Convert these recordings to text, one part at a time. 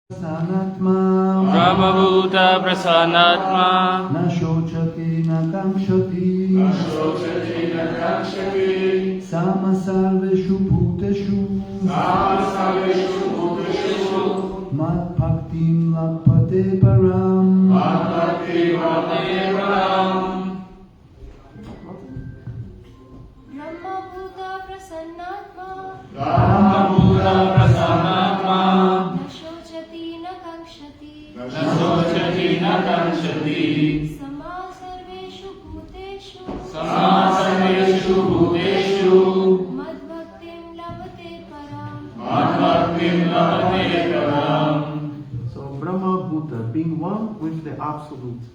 Brahmabhuta Prasanatma Nashochati Nakamshati Sama Sarveshu Bhuteshu Mat Bhaktim Lapate Param Brahmabhuta Prasanatma Brahmabhuta Prasanatma Nasochati Nakamshati Sama Sarveshu Bhuteshu Mad Bhaktim Labate Param. So Brahma Bhuta, being one with the Absolute.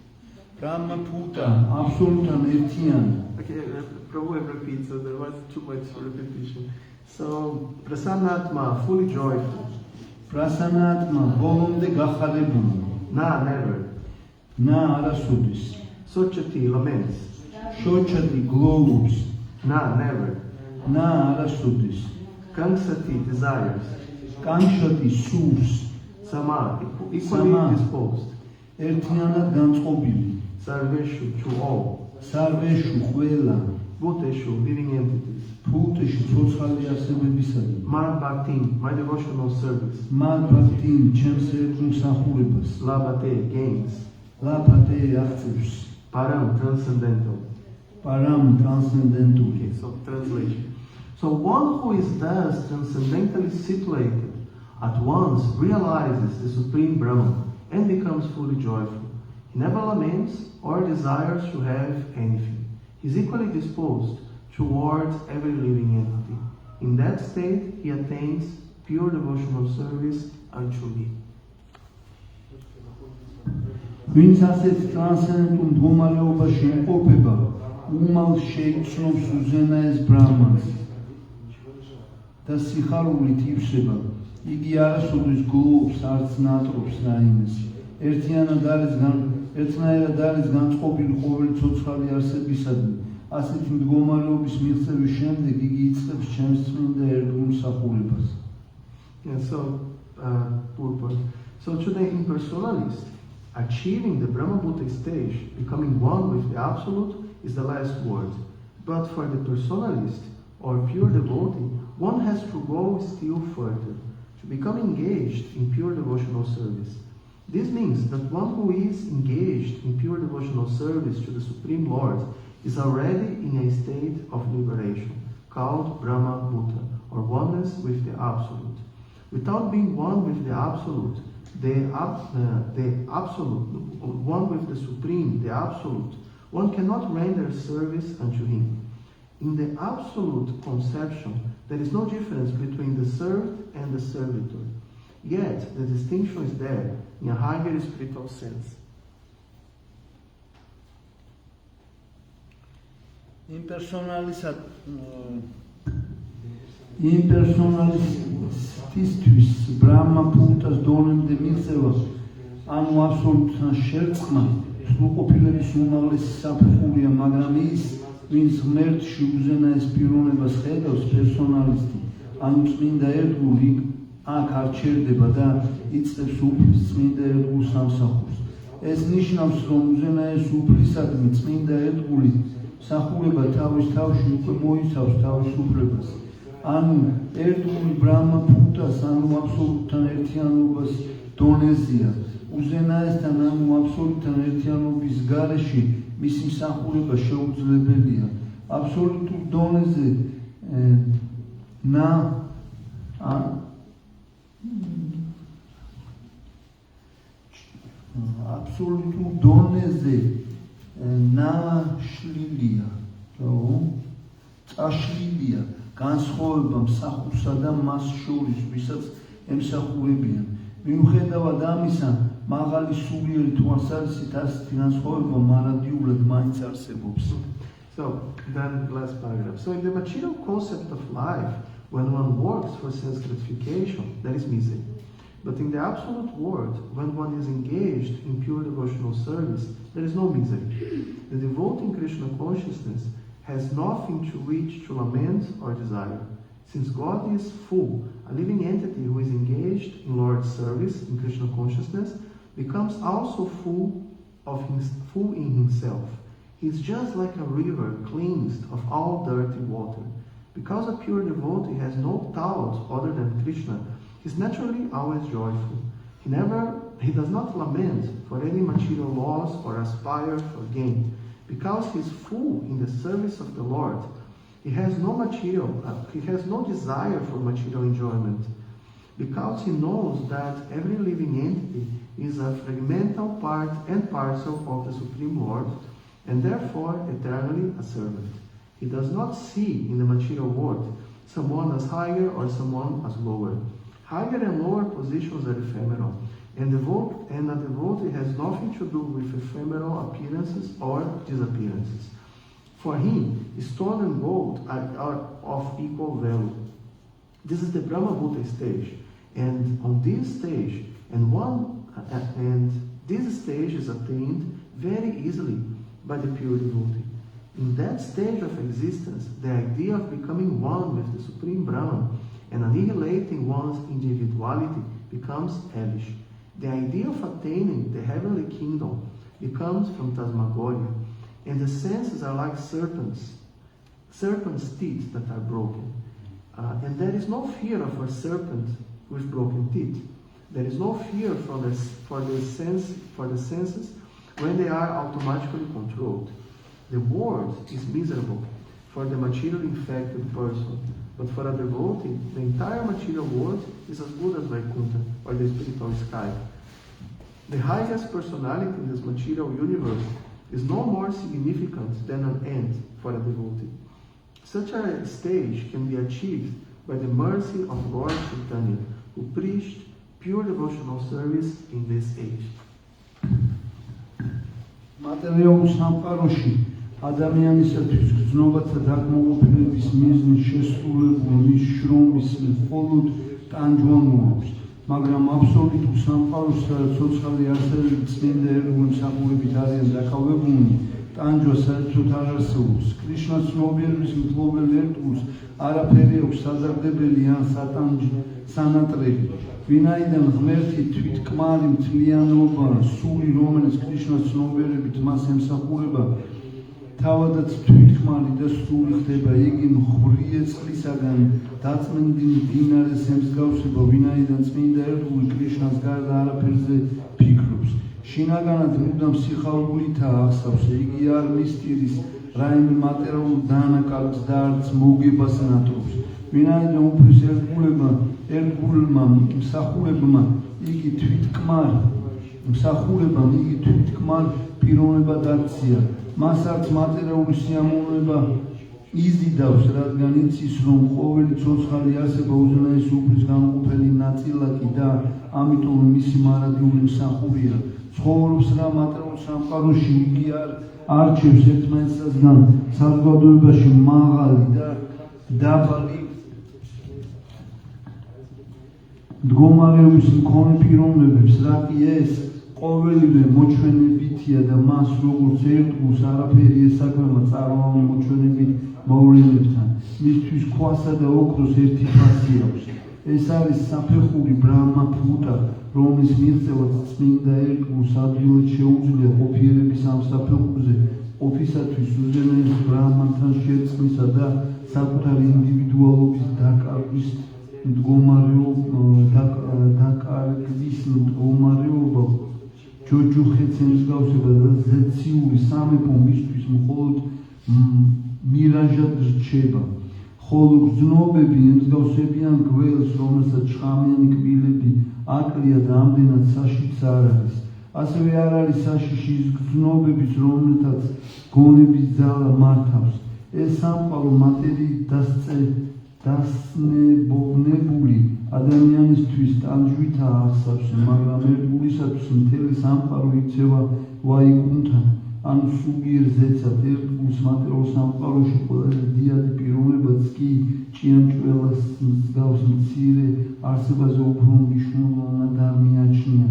Brahma Bhuta, Absolute and Etian. Okay, Prabhu repeats, so there was too much repetition. So Prasanatma, fully joyful. Prasanatma, Bolonde Gakhalebulu. Na, never. Na, Arasudis. Sochati, laments. Shochati, globes. Na, never. Na, Arasudis. Kangsati, desires. Kanshati, Sus. Sama, equally Sama. disposed. Ertianat Ganskobili. Sarveshu, to all. Sarveshu, Huela. Bhuteshu, living entities. Bhuteshu, Tsotskhali Arsebebisadi. Mad Bhaktim, my devotional service. Mad Bhaktim, Chems Ergum Sahurebas. Labate, gains. Lapate, Akhtus. Param, transcendental. Param, transcendental. Okay, so translation. So one who is thus transcendentally situated at once realizes the Supreme Brahman and becomes fully joyful. He never laments or desires to have anything. He is equally disposed towards every living entity. In that state, he attains pure devotional service unto me. Ვინც ასეთ ტრანსცენდენტულ მდგომარეობაში იმყოფება, უმალ შეიცნობს უზენაეს ბრაჰმანს და სიხარულით ივსება. იგი არასოდეს გლოვობს, არც ნატრობს რაიმეს. ერთნაირად არის განწყობილი ყოველი ცოცხალი არსებისადმი. ასეთი მდგომარეობის მიღწევის შემდეგ იგი იწყებს ჩემს წმინდა ერთგულ მსახურებას. Yeah, so, purport. So to the impersonalist, achieving the Brahmabhuta stage, becoming one with the Absolute, is the last word. But for the personalist, or pure devotee, one has to go still further, to become engaged in pure devotional service. This means that one who is engaged in pure devotional service to the Supreme Lord is already in a state of liberation, called Brahmabhuta, or oneness with the Absolute. Without being one with the Absolute, the Absolute, one with the Supreme, the Absolute, one cannot render service unto him. In the Absolute conception, there is no difference between the served and the servitor. Yet, the distinction is there in a higher spiritual sense. იმპერსონალისტისთვის ბრაჰმა ბჰუტას დონემდე მიღწევა, ანუ აბსოლუტთან შერწყმა, სრულყოფილების უმაღლესი საფეხურია, მაგრამ ის, ვინც ღმერთში უზენაეს პიროვნებას ხედავს, პერსონალისტი, ანუ წმინდა ერთგული, აქ არ ჩერდება და იწყებს უფლის წმინდა ერთგულ სამსახურს. ეს ნიშნავს, რომ უზენაეს უფლისადმი წმინდა ერთგული მსახურება თავის თავში უკვე მოიცავს თავისუფლებას. ანუ ერთგული ბრაჰმა ბჰუტას, ანუ აბსოლუტთან ერთიანობას დონეზეა. უზენაესთან, ანუ აბსოლუტთან ერთიანობის გარეშე მისი მსახურება შეუძლებელია. აბსოლუტურ დონეზე აბსოლუტურ დონეზე ნაშლილია, წაშლილია განსხვავება მსახურსა და მას შორის, ვისაც ემსახურებიან. მიუხედავად ამისა, მაღალი სულიერი თვალსაზრისით ასეთი განსხვავება მარადიულად მაინც არსებობს. So, then last paragraph. So in the material concept of life, when one works for sense gratification, that is misery. But in the absolute world, when one is engaged in pure devotional service, there is no misery. The devotee in Krishna consciousness has nothing to which to lament or desire. Since God is full, a living entity who is engaged in Lord's service in Krishna consciousness becomes also full in himself. He is just like a river cleansed of all dirty water. Because a pure devotee has no thought other than Krishna, he is naturally always joyful. He does not lament for any material loss or aspire for gain. Because he is full in the service of the Lord, he has no desire for material enjoyment. Because he knows that every living entity is a fragmental part and parcel of the Supreme Lord, and therefore eternally a servant. He does not see in the material world someone as higher or someone as lower. Higher and lower positions are ephemeral, and a devotee has nothing to do with ephemeral appearances or disappearances. For him, stone and gold are of equal value. This is the Brahma Bhuta stage, and on this stage, this stage is attained very easily by the pure devotee. In that stage of existence, the idea of becoming one with the Supreme Brahman and annihilating one's individuality becomes hellish. The idea of attaining the heavenly kingdom becomes phantasmagoria, and the senses are like serpents' teeth that are broken. And there is no fear of a serpent with broken teeth. There is no fear for the senses when they are automatically controlled. The world is miserable for the material infected person, but for a devotee, the entire material world is as good as Vaikuntha, or the spiritual sky. The highest personality in this material universe is no more significant than an ant for a devotee. Such a stage can be achieved by the mercy of Lord Chaitanya, who preached pure devotional service in this age. Material სამყაროში ადამიანისათვის გრძნობათა დაკმაყოფილების მიზნის შესრულებულ მის შრომის მხოლოდ ტანჯვა მოაქვს, მაგრამ აბსოლუტურ სამყაროში, სადაც ცოცხალი არსებები წმინდა ერთგულსახურებით არიან დაკავებულნი, ტანჯვა საერთოდ არ არსებობს. კრიშნას ცნობიერების მფლობელ ერთგულს არაფერი აქვს საზარდებელი ან სანატრელი. ვინაიდან ღმერთი თვითკმარი მთლიანობა, სული, რომელიც კრიშნას ცნობიერებით მას ემსახურება, თავადაც თვითკმარი და სული ხდება, იგი მღვრიე წყლისაგან დაწმენდი მდინარეს ემსგავსება, ვინაიდან წმინდა ერთგული კრიშნას გარდა არაფერზე ფიქრობს. შინაგანად მუდამ სიხარულითაა აღსავსე, იგი არ მისტირის რაიმე მატერიალურ დანაკარგს და არც მოგებას ნატრობს. ვინაიდან უფლის ერთგულმა მსახურებმა იგი თვითკმარ პიროვნებად აქცია. მას არც მატერიალური სიამოვნება იზიდავს, რადგან იცის, რომ ყოველი ცოცხალი არსება უზენაესი უფლის განუყოფელი ნაწილაკი და ამიტომ მისი მარადიული მსახურია. ცხოვრობს რა მატერიალურ სამყაროში, იგი არჩევს ერთმანეთსგან საზოგადოებაში მაღალი და დაბალი მდგომარეობის მქონე პიროვნებებს, რა კი ეს ყოველივე მოჩვენებითია და მას როგორც ერთგულს არაფერი ესაქმება წარმოვანი მოჩვენებით მოვლენებთან. მისთვის ქვასა და ოქროს ერთი ფასი აქვს. ეს არის საფეხური ბრაჰმა ბჰუტა, რომლის მიღწევაც წმინდა ერთგულს ადვილად შეუძლია ყოფიერების ამ საფეხურზე ყოფისათვის უზენაეს ბრაჰმანთან შერწყმისა და საკუთარი ინდივიდუალობის დაკარგვის მდგომარეობა ჯოჯუხეთს ემსგავსება და ზეციური სამეფო მისთვის მხოლოდ მირაჟად რჩება. ხოლო გრძნობები ემსგავსებიან გველს, რომელსაც შხამიანი კბილები აკლია და ამდენად საშიშიც არ არის. ასევე არ არის საშიში ის გრძნობების, რომელთაც გონების ძალა მართავს. ეს სამყარო მატერიით დასნებოვნებული ადამიანისთვის ტანჯვითაა აღსავსე, მაგრამ ერთგულისათვის მთელი სამყარო იქცევა ვაიკუნთად, ანუ სულიერ ზეცად. ერთგულს მატერიალურ სამყაროში ყველაზე დიდი პიროვნებაც კი ჭიანჭველას მსგავს მცირე არსებაზე უფრო მნიშვნელოვნად არ მიაჩნია.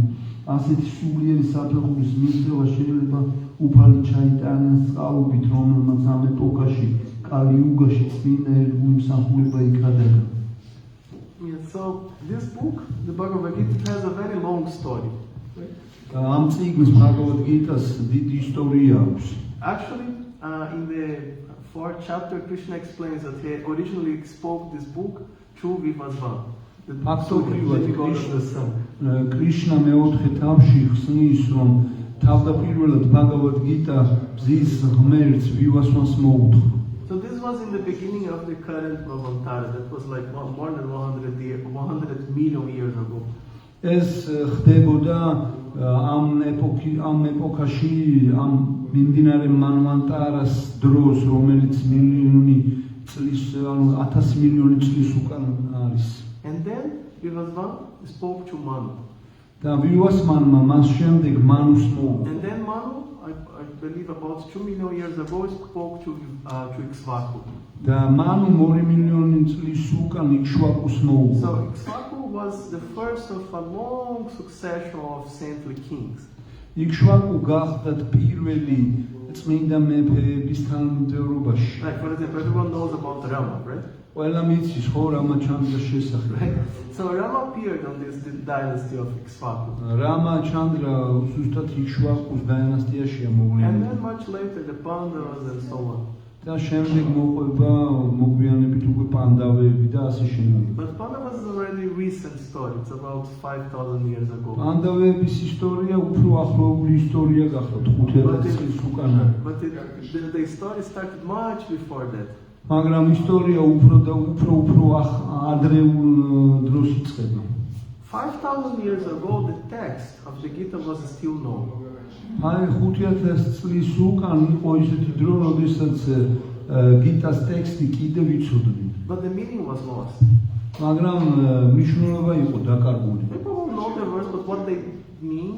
ასეთი სულიერი საფეხურის მიღწევა შეიძლება უფალი ჩაიტანეს წყალობით, რომელმაც ამ ეპოქაში კალიუგაში წმინდა ერთგული მსახურება იქადაგა. Yeah, so this book, the Bhagavad Gita, has a very long story. Right? ამ წიგნს Bhagavad Gita-ს დიდი ისტორია აქვს. Actually, in the 4th chapter, Krishna explains that he originally spoke this book to Vivasvan, the demigod of the sun. Krishna მეოთხე თავში ხსნის, რომ თავდაპირველად Bhagavad Gita ბზის ღმერთს ვივასვანს მოუთხო. So this was in the beginning of the current Manvantara. That was like more than 100 million years ago. ეს ხდებოდა ამ ეპოქაში, ამ მიმდინარე მანვანტარას დროს, რომელიც მილიონი წლის, ანუ 1000 მილიონი წლის უკან არის. And then Vivasvan spoke to Manu. და ვივასმანმა მას შემდეგ მანუს მოუთხო. And then Manu, I believe about 2 million years ago, spoke to Ikshvaku. და მანუ 2 მილიონი წლის უკან იქვაკუს მოუთხო. So Ikshvaku was the first of a long succession of saintly kings. იქვაკუ გახდა პირველი წმინდა მეფეების თანამდებობაში. Like for example, everyone knows about Rama, right? ყველა მიცის ხო რამაჩანდრას შესახებ. Right? So Rama appeared on this dynasty of Ikshvaku. რამაჩანდრა ზუსტად იქვაკუს დინასტიაშია And მოვლენილი. then much later the Pandavas and so on. და შემდეგ მოყვება მოგვიანებით უკვე პანდავები და ასე შემდეგ. But Pandavas is already recent story. It's about 5,000 years ago. პანდავების ისტორია უფრო ახლოული ისტორია გახდა 5000 წლის უკან. But the story started much before that. მაგრამ ისტორია უფრო ადრეულ დროს იწყება. 5,000 years ago, the text of the Gita was still known. აი 5000 წლის უკან იყო ისეთი დრო, როდესაც გიტას ტექსტი კიდევ იცოდნენ. But the meaning was lost. მაგრამ მნიშვნელობა იყო დაკარგული. People know the words, but what they mean,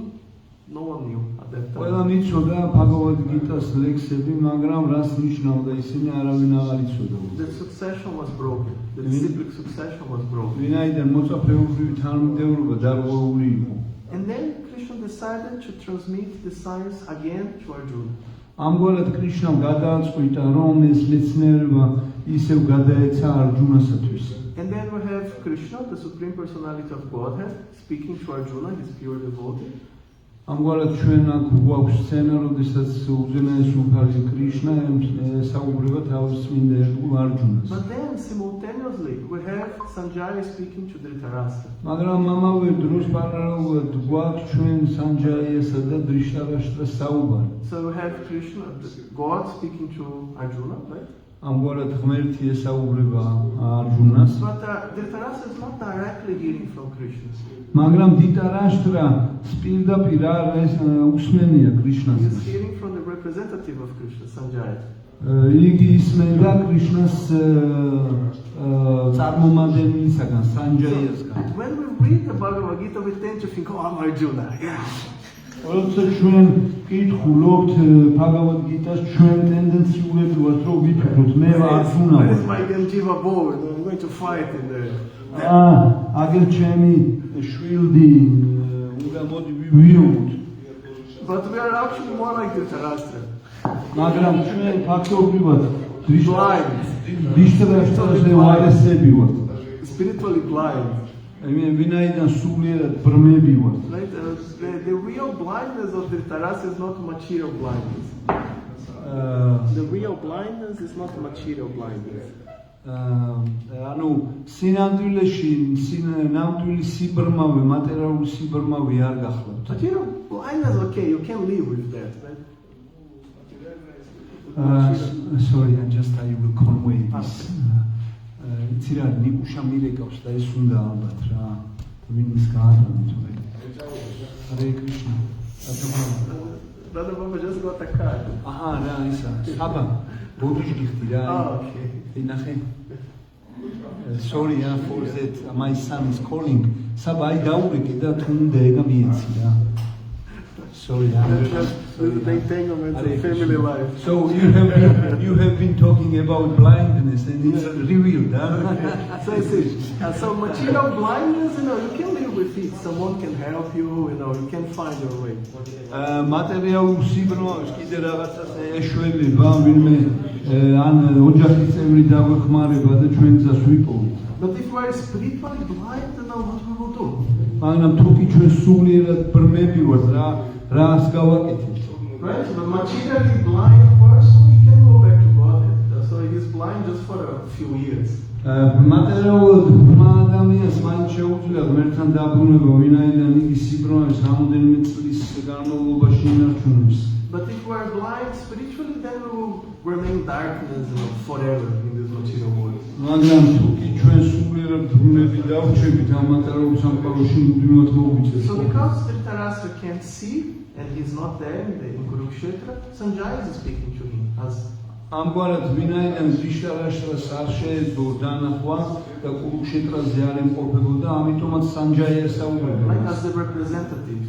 no one knew at that ყველა time. მიცოდა Bhagavad Gita-ს ლექსები, მაგრამ რას ნიშნავდა ისინი არავინ აღარ იცოდა. The succession was broken. The disciplic succession was broken. ვინაიდან მოწაფეობრივი თანამდებობა დარღვეული იყო. And then Krishna decided to transmit the science again to Arjuna. ამგვარად კრიშნამ გადააწყვიტა, რომ ეს მეცნიერება ისევ გადაეცა არჯუნასათვის. And then we have Krishna, the Supreme Personality of Godhead, speaking to Arjuna, his pure devotee. ამგვარად ჩვენ აქ გვაქვს სცენა, როდესაც უზენაესი უფალი კრიშნა საუბრება თავის წმინდა ერთგულ არჯუნას. But then simultaneously we have Sanjaya speaking to Dhritarashtra. მაგრამ ამავე დროს პარალელურად გვაქვს ჩვენ სანჯაიასა და დრიშტარაშტრას საუბარი. So we have Krishna, God speaking to Arjuna, right? ამგვარად ღმერთი ესაუბრება არჯუნას. But Dhritarashtra is not directly hearing from Krishna. მაგრამ დიტარაშტრა პირდაპირ არ უსმენია He კრიშნას. is hearing from the representative of Krishna, Sanjaya. იგი ისმენდა კრიშნას წარმომადგენლისაგან, სანჯაიასგან. When we read the Bhagavad Gita, we tend to think, oh, I'm Arjuna. Yeah. როდესაც ჩვენ კითხულობთ Bhagavad Gita-ს, ჩვენ ტენდენციულად რომ ვიფიქროთ, მე არჯუნა Where is ვარ. my Ganjiva bow? I'm going to fight in there. აგერ ჩემი შვილდი უნდა მოდი ვიობთ. But we are actually more like Dhritarashtra. მაგრამ ჩვენ ფაქტობრივად დიშტრაშტრაზე ვარესები ვართ. Spiritually blind. ვინაიდან სულიერად ბრმები ვართ. Right? The real blindness of Dhritarashtra is not material blindness. The real blindness is not material blindness. ანუ სინამდვილეში ნამდვილი სიბრმავე, მატერიალური სიბრმავე არ გახლავთ. But you know, blindness, okay, you can live with that, right? Sorry, I will convey this. იცი რა, ნიკუშა მირეკავს და ეს უნდა ალბათ რა. ვინმის გაადანოთ. Hare Krishna. Brother Baba just got a card. აჰა, რა ისა. აბა, ბოდიში გიხდი რა. Okay. ინახე. Sorry for that, my son is calling. საბა, აი დაურეკე და თუ უნდა ეგა მიეცი რა. Sorry, The entanglements of family life. So you have been talking about blindness and it's revealed, huh? So material blindness, you can live with it. Someone can help you, you can find your way. Material სიბრმავეს კიდე რაღაცას ეშვება, ვინმე ან ოჯახის წევრი დაგვეხმარება და ჩვენ გზას ვიპოვოთ. But if we are spiritually blind, then what we will do? მაგრამ თუ კი ჩვენ სულიერად ბრმები ვართ, რას გავაკეთებთ? Right? The materially blind person, he can go back to Godhead. So he is blind just for a few years. Materialურად ბრმა ადამიანს მაინც შეუძლია ღმერთთან დაბრუნება, ვინაიდან იგი სიბრმავის რამოდენიმე წლის განმავლობაში ინარჩუნებს. But if we are blind spiritually, then we will remain darkness forever in this material world. მაგრამ თუ კი ჩვენ სულიერად ბრმები დავრჩებით ამ მატერიალურ სამყაროში მუდმივად მოგვიწევს. So because Dhritarashtra can't see and he's not there in Kurukshetra, Sanjaya is speaking to him as ამგვარად ვინაიდან დრიშტარაშტრას არ შეეძლო დანახვა და კურუქშეტრაზე არ ემყოფებოდა, ამიტომაც სანჯაია ესაუბრება. like as the representative.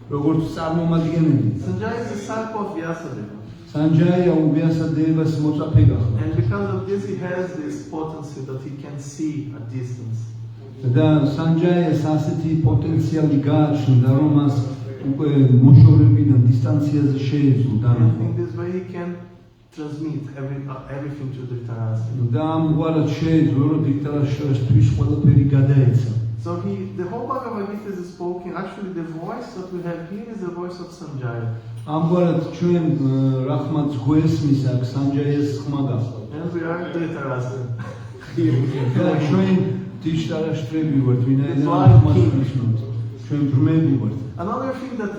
როგორც წარმომადგენელი. Sanjaya is the son of Vyasadeva. სანჯაია უბიასადევას მოწაფე გახდა. And because of this, he has this potency that he can see at distance. და სანჯაიას ასეთი პოტენციალი გააჩნდა, რომ მას უკვე მოშორებიდან დისტანციაზე შეეძლო დანახვა. In this way, he can transmit everything to Dhritarashtra. და ამგვარად შეეძლო, რომ დიქტატორშთვის ყველაფერი გადაეცა. So the whole Bhagavad Gita is spoken. Actually, the voice that we have here is the voice of Sanjaya. ამგვარად ჩვენ რახმაც გვესმის აქ სანჯაიას ხმა გახდა. And we are Dhritarashtra. და ჩვენ დიშტარაშტრები ვართ, ვინაიდან ხმას ვისმენთ. ჩვენ ბრმები ვართ. Another thing that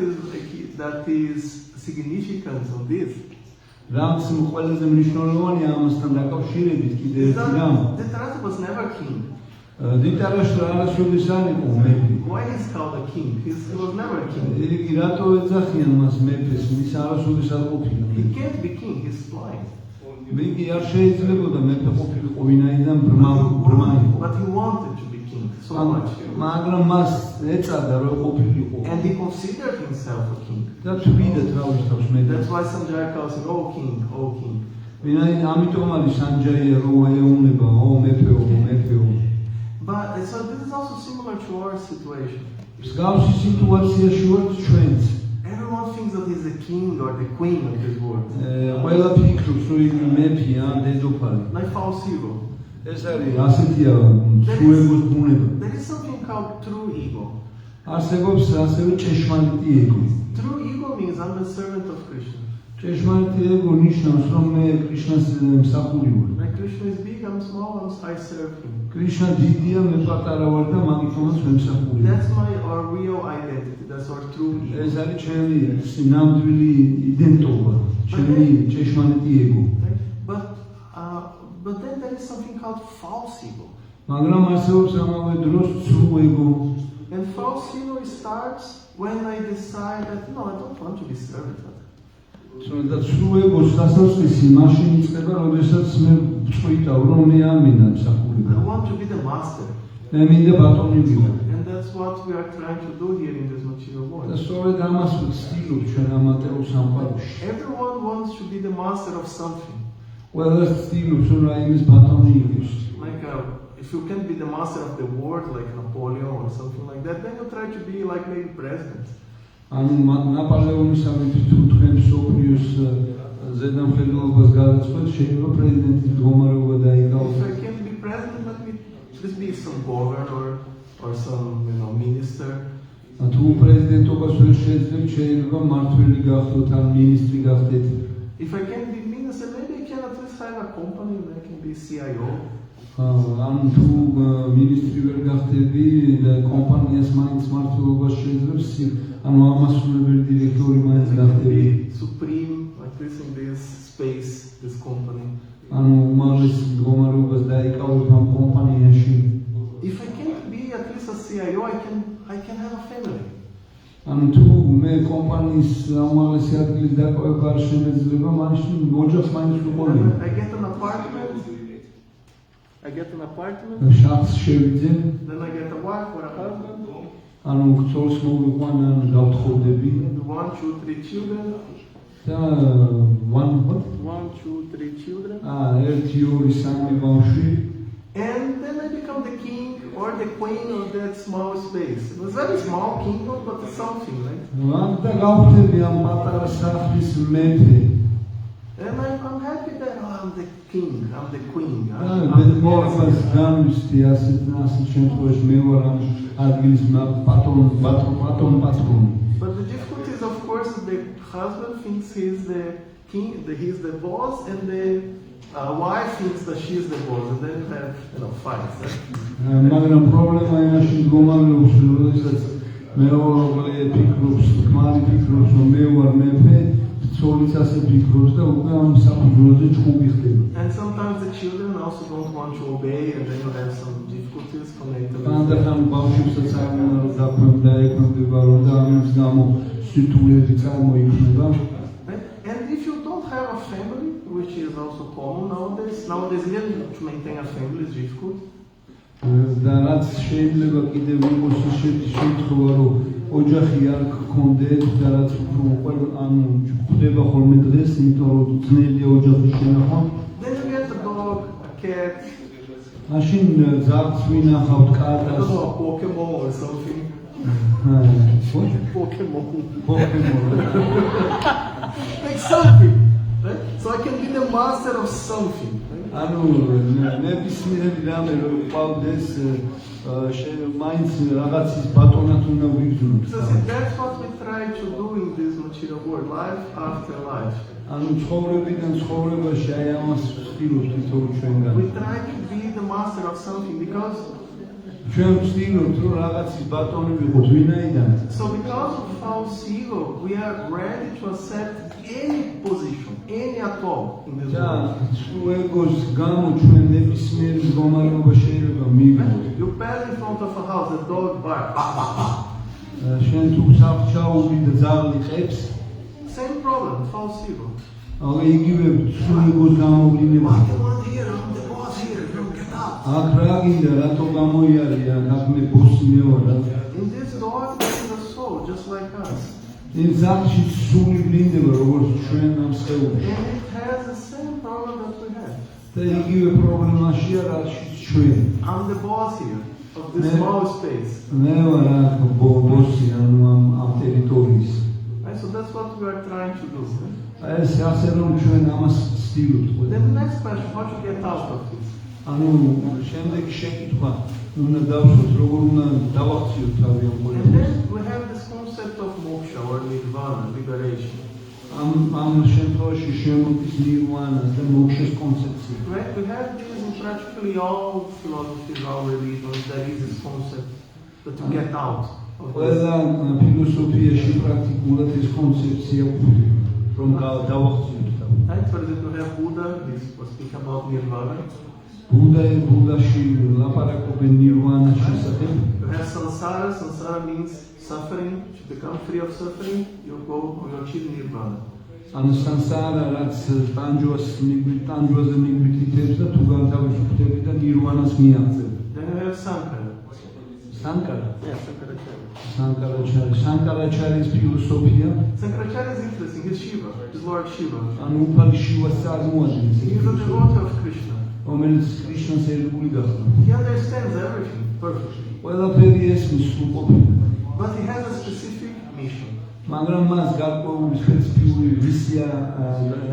is significant on this რამც ყველაზე მნიშვნელოვანია ამასთან დაკავშირებით კიდე is ერთი რამ. that Dhritarashtra was never king. დიქტატორშტრა არასოდეს არ იყო მეფე. Why is he called a king? He was never a king. იგი რატო ეძახიან მას მეფეს? ის არასოდეს არ ყოფილა. He can't be king. He's blind. იგი არ შეიძლებოდა მეფე ყოფილიყო, ვინაიდან ბრმა იყო. But he wanted to be king so much. მაგრამ მას ეწადა რომ ყოფილიყო. And he considered himself a king. და თვიდა თავის თავს მე. That's why Sanjaya calls him, "Oh king, oh king." ვინაიდან ამიტომ არის სანჯაია რომ ეუბნება, "ო მეფეო, მეფეო." But so this is also similar to our situation. მსგავსი სიტუაციაში ვართ ჩვენც. Everyone thinks that he's the king or the queen of this world. ყველა ფიქრობს რომ იგი მეფეა, დედოფალი. Like false ego. ეს არის ასეთია სუეგოს ბუნება. There is something called true ego. არსებობს ასევე ჭეშმარიტი ეგო. True ego means I'm the servant of Krishna. ჭეშმარიტი ეგო ნიშნავს რომ მე კრიშნას მსახური ვარ. Like Krishna is big, I'm small, I serve him. კრიშნა დიდია, მე პატარა ვარ და მაგითომაც ვემსახური. That's our real identity. That's our true ego. ეს არის ჩემი ნამდვილი იდენტობა, ჩემი ჭეშმარიტი ეგო. But then there is something called false ego. მაგრამ არსებობს ამავე დროს ცრუ ეგო. And false ego starts when I decide that no, I don't want to be served. და ცრუ ეგოს დასაწყისი მაშინ იწყება, როდესაც მე ვწყვიტავ, რომ მე ამინა მსახურება. I want to be the master. მე მინდა ბატონი ვიყო. And that's what we are trying to do here in this material და world. სწორედ ამას ვცდილობ ჩვენ ამ მატერიალურ სამყაროში. Everyone wants to be the master of something. ყველა ცდილობს, რომ რაიმეს ბატონი იყოს. Like if you can be the master of the world, like Napoleon or something like that, then you try to be like maybe president. ანუ ნაპოლეონისავით თუ თქვენ სოფიოს ზედამხედველობას გადაწყვეტ, შეიძლება პრეზიდენტის მდგომარეობა დაიკავოს. If I can't be president, let me just be some governor or some minister. თუ პრეზიდენტობას ვერ შეძლებ, შეიძლება მმართველი გახდეთ ან მინისტრი გახდეთ. If I can't be minister, maybe I can at least have a company and I can be CIO. ან თუ მინისტრი ვერ გახდები და კომპანიას მაინც მმართველობას შეძლებს, ანუ ამასრულებელი დირექტორი მაინც გახდები. Supreme, like this in this space, this company. ანუ უმაღლეს მდგომარეობას დაიკავებ ამ კომპანიაში. If I can't be at least a CIO, I can have a family. ანუ თუ მე კომპანიის უმაღლესი ადგილის დაკავება არ შემეძლება, მაშინ ოჯახს მაინც ვიყოლია. I get an apartment. შახს შევიძე. Then I get a wife or a husband. ანუ გწოლს მოვიყვან ან გავთხოვდები. 1, 2, 3 children. და one what? 1, 2, 3 children. ერთი ორი სამი ბავშვი And then I become the king or the queen of that small space. It was a very small kingdom, but it's something, right? და გავხდები ამ პატარა სახლის მეფე. And I'm happy that I'm the king, I'm the queen. ბედნიერებას განვისდი ასეთ შემთხვევაში მე ვარ ამ ადგილის პატრონი. But the difficulty is, of course, the husband thinks he's the king, he's the boss, and the wife thinks that she's the boss, and then you have fights. მაგრამ პრობლემა იმაში მდგომარეობს, როდესაც მეორე ფიქრობს, თქმარი ფიქრობს, რომ მე ვარ მეფე, ცოლიც ასე ფიქრობს და უკვე ამ საფუძველზე ჭუბი ხდება. And sometimes the children also don't want to obey, and then you have some difficulties connected. Ანდერთან ბავშვებსაც არ დაეკვემდება, რომ და ამის გამო სიტუაციები წარმოიქმნება. And if you don't have a family, which is also common nowadays even to maintain a family is difficult. და რაც შეიძლება კიდევ იყოს შემთხვევა, რომ ოჯახი არ გქონდეთ და რაც უკვე ხდება ხოლმე დღეს, იმიტომ რომ ძნელია ოჯახი შენახვა. Then you get a dog, a cat, მაშინ ძაღლს ვინახავთ, I კატას. don't know, a Pokemon or something. Pokemon. Like something, right? So I can be the master of something. ანუ ნებისმიერი რამე რომ ყავდეს მაინც რაღაცის ბატონად უნდა ვიგრძნოთ. So see, that's what we try to do in this material world, life after life. ანუ ცხოვრებიდან ცხოვრებაში აი ამას ვცდილობთ თითოეულ ჩვენგან. We try to be the master of something because ჩვენ ვცდილობთ რომ რაღაცის ბატონი ვიყოთ ვინაიდან. So because of false ego, we are ready to accept any position, any at all in this და world. სულ ეგოს გამო ჩვენ ნებისმიერ მდგომარეობა შეიძლება მივიღოთ. You pass in front of a house, the dog barks. შენ თუ საფჩაუდი და ძაღლი ყებს, Same problem, false ego. აი იგივე სულ ეგოს გამოვლინება. What do you want here? I'm the boss here. You get out. აქ რა გინდა, რატო გამოიარია, აქ მე ბოსი მე ვარ. In this dog there is a soul, just like us. იმ ძაღლში სული ვლინდება როგორც ჩვენ ამ სხეულში. And it has the same problem that we have. და იგივე პრობლემაშია რაშიც ჩვენ. I'm the boss here of this Yeah. small space. მე ვარ აქ ბოსი ანუ ამ ტერიტორიის. Right? So that's what we are trying to do. აი ეს ასე რომ ჩვენ ამას ვცდილობთ ყველა. Then the next question, how to get out of this? ანუ შემდეგი შეკითხვა უნდა დავსვათ როგორ უნდა დავახციოთ თავი ამ And ყველაფერს. then we have this concept of moksha or nirvana, liberation. ამ შემთხვევაში შემოდის ნირვანას და მოქშეს კონცეფცია. Right? We have this in practically all philosophies, all religions. There is this concept that to get out of this. ყველა ფილოსოფიაში პრაქტიკულად ეს კონცეფცია გვხვდება, რომ დავახციოთ თავი. Right? For example, we have Buddha, he was speaking about nirvana. ბუდაში ლაპარაკობენ ნირვანას შესახებ. We have samsara. Samsara means suffering. To become free of suffering, you achieve nirvana. ანუ სამსარა რაც ტანჯვაზე მიგვიტითებს და თუ განთავისუფლდები და ნირვანას მიაღწევ. Then you have Sankara. Sankara. Yeah, Sankaracharya. Sankaracharya's ფილოსოფია. Sankaracharya is interesting. He's Shiva. He's Lord Shiva. ანუ უფალი შივას წარმოადგენს. He is a devotee of Krishna. რომელიც კრიშნას ერგული გახდა. He understands everything perfectly. ყველაფერი ესმის სრულყოფილი. But he has a specific mission. მაგრამ მას გარკვეული სპეციფიკური მისია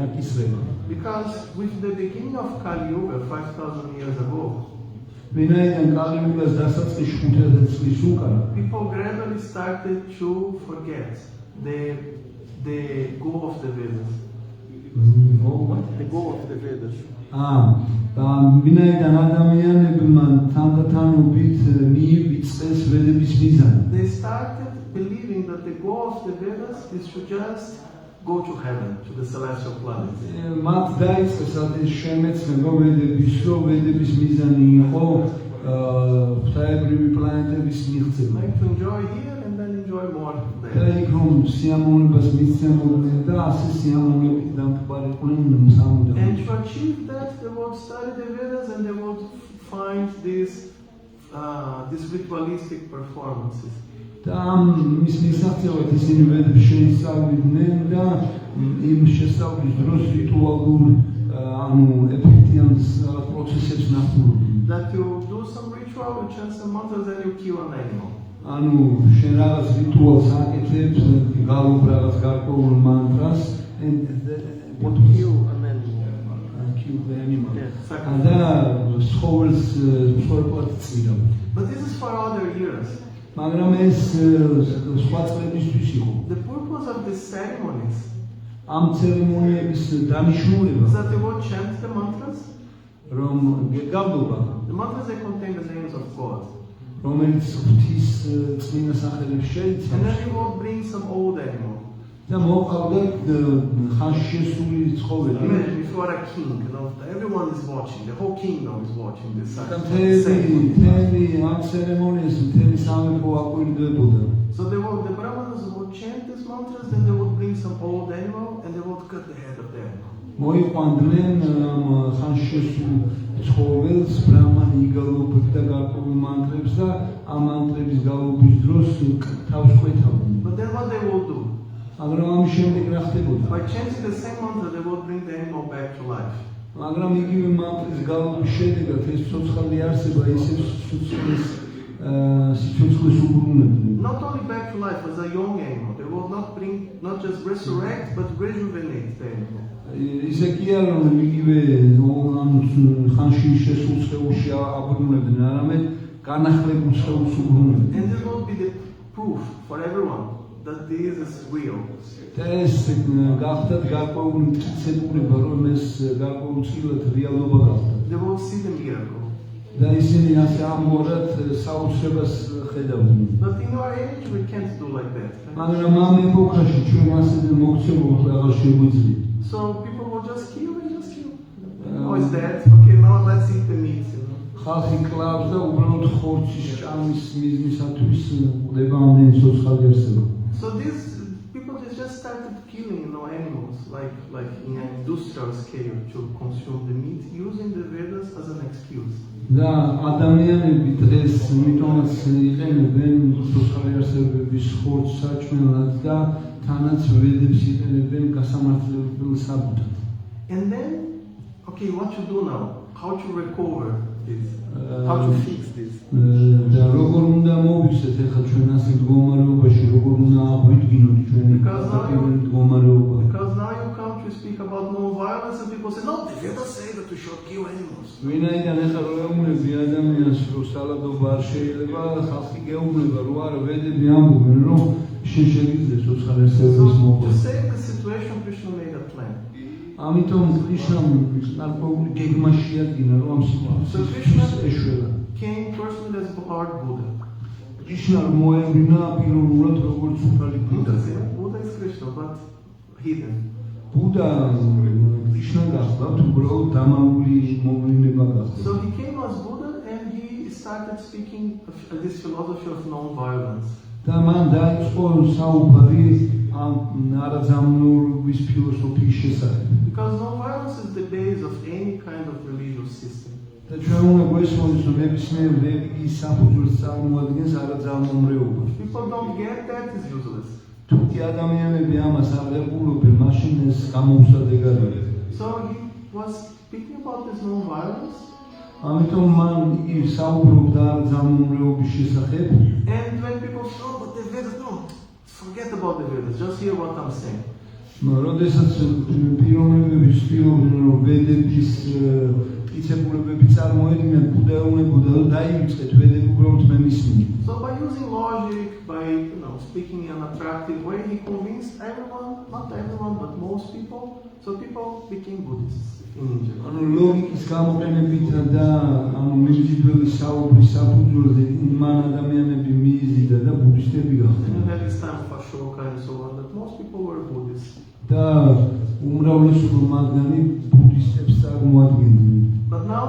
აკისრება. Because with the beginning of Kali Yuga 5000 years ago, ვინაიდან კალიგულას დასაწყისში 5000 წლის უკან people gradually started to forget the goal of the Vedas. The goal of the Vedas. და ვინაიდან ადამიანებმა თანდათანობით მიივიწყეს ვედების მიზანი. They started believing that the goal of the Vedas is to just go to heaven, to the celestial planets. მათ დაიწყეს ეს შემეცნება ვედების, რომ ვედების მიზანი იყო ღვთაებრივი პლანეტების მიღწევა. Like to enjoy here and then enjoy more და there. იქ რომ სიამოვნებას მისცემოდნენ და ასე სიამოვნებით დამყარიყვნენ სამუდამოდ. And to achieve that, they would study the Vedas and they would find these ritualistic performances. და ამ მის მისაღწევად ისინი ვედებს შეისწავლიდნენ და იმ შესწავლის დროს რიტუალურ ეფექტიან პროცესებს ნახულობდნენ. That you do some ritual, you chant some mantras, and you kill an animal. შენ რაღაც რიტუალს აკეთებ, გალობ რაღაც გარკვეულ მანტრას and What kill an animal? kill the animal. Yes, და ცხოველს მსხვერპლად წირავ. But this is for other years. მაგრამ ეს სხვა წლებისთვის იყო. The purpose of these ceremonies ამ ცერემონიების დანიშნულება is that they will chant the mantras. რომ გეგავდობა The mantras they contain the names of God. რომელიც ღვთის წმინდა სახელებს And შეიცავს then you will bring some old animal. და მოყავდათ ხანში შესული ცხოველი. Imagine if you are a king, everyone is watching, the whole kingdom is watching this და ceremony. მთელი ამ ცერემონიას მთელი სამეფო აკვირდებოდა. So the brahmanas would chant these mantras, then they would bring some old animal and they would cut the head of the animal. მოიყვანდნენ ამ ხანში შესულ ცხოველს, ბრაჰმანი იგალობდა გარკვეულ მანტრებს და ამ მანტრების გალობის დროს თავს ყვეთავდნენ. But then what they will do? მაგრამ ამის შემდეგ რა ხდებოდა? By chanting the same mantra, they will bring the animal back to life. მაგრამ იგივე მანტრის გალობის შედეგად ეს ცოცხალი არსება ისევ სიცოცხლეს უბრუნებდნენ. Not only back to life as a young animal, they will not just resurrect, but rejuvenate the animal. ისე კი არა რომ იგივე ხანში შესულ სხეულში აბრუნებდნენ, არამედ განახლებულ სხეულს უბრუნებდნენ. And this will be the proof for everyone that this is real. და ეს გახდათ გარკვეული მტკიცებულება, რომ ეს გარკვეულ წილად რეალობა გახდა. They will see the miracle. და ისინი ასე ამგვარად საოცრებას ხედავდნენ. But in our age, we can't do like that. მაგრამ ამ ეპოქაში ჩვენ ასე მოქცეულად აღარ შეგვიძლია. So people will just kill and just kill. Oh, it's dead. Okay, now let's eat the meat. ხალხი კლავს და უბრალოდ ხორცის ჭამის მიზნისათვის ყვდება ამდენი ცოცხალი არსება. So these people they just started killing animals like in an industrial scale to consume the meat, using the Vedas as an excuse. და ადამიანები დღეს იმიტომაც იყენებენ ცოცხალი არსებების ხორცს საჭმელად და თანაც ვედებს იყენებენ გასამართლებელ საბუთად. And then, okay, what to do now? How to recover this? How to fix this? და როგორ უნდა მოვიქცეთ ახლა ჩვენ ასე მდგომარეობაში, როგორ უნდა აღვიდგინოთ ჩვენი მდგომარეობა? Because now you come to speak about non-violence and people say, no, the Vedas say that we should kill animals. ვინაიდან ახლა რო ეუბნები ადამიანს, რომ სალადობა არ შეიძლება, ხალხი გეუბნება, რომ არა ვედები ამბობენ, რომ შენ შეგიძლია ცოცხალი არსებების So მოყვა. to save the situation, Krishna made a plan. ამიტომ კრიშნამ გარკვეული გეგმა შეადგინა, რომ ამ სიტუაციას ეშველა. Came personally as Lord Buddha. კრიშნა მოევლინა პიროვნულად როგორც უფალი ბუდა. Buddha is Krishna, but hidden. ბუდა კრიშნა გახლავთ, უბრალოდ დამალული მოვლინება გახლავთ. So he came as Buddha and he started speaking this philosophy of non-violence. და მან დაიწყო საუბარი ამ არაძამნურობის ფილოსოფიის შესახებ. Because non-violence is the base of any kind of religious system. და ჩვენ უნდა გვესმოდეთ, რომ ნებისმიერ რელიგიის საფუძველს წარმოადგენს არაძამნურობა. People don't get that, is useless. თუკი ადამიანები ამას არ ეყურებენ, მაშინ ეს გამოუსადეგარია. So he was speaking about this non-violence. ამიტომ მან იგი საუბრობდა არაძამნურობის შესახებ. And when people say, oh, but the Vedas, no, forget about the Vedas, just hear what I'm saying. როდესაც პიროვნებები ცდილობდნენ, რომ ვედების მტკიცებულებები წარმოედგინათ, ბუდა ეუბნებოდა, რომ დაივიწყეთ ვედები უბრალოდ მე მისმინე. So by using logic, by speaking in an attractive way, he convinced everyone, not everyone, but most people. So people became Buddhists in India. ანუ ლოგიკის გამოყენებით და ანუ მიმზიდველი საუბრის საფუძველზე მან ადამიანები მიიზიდა და ბუდისტები And გახდნენ. you had this time of Ashoka and so on, that most people were Buddhists. და უმრავლესობა მათგანი ბუდისტებს წარმოადგენდნენ. But now,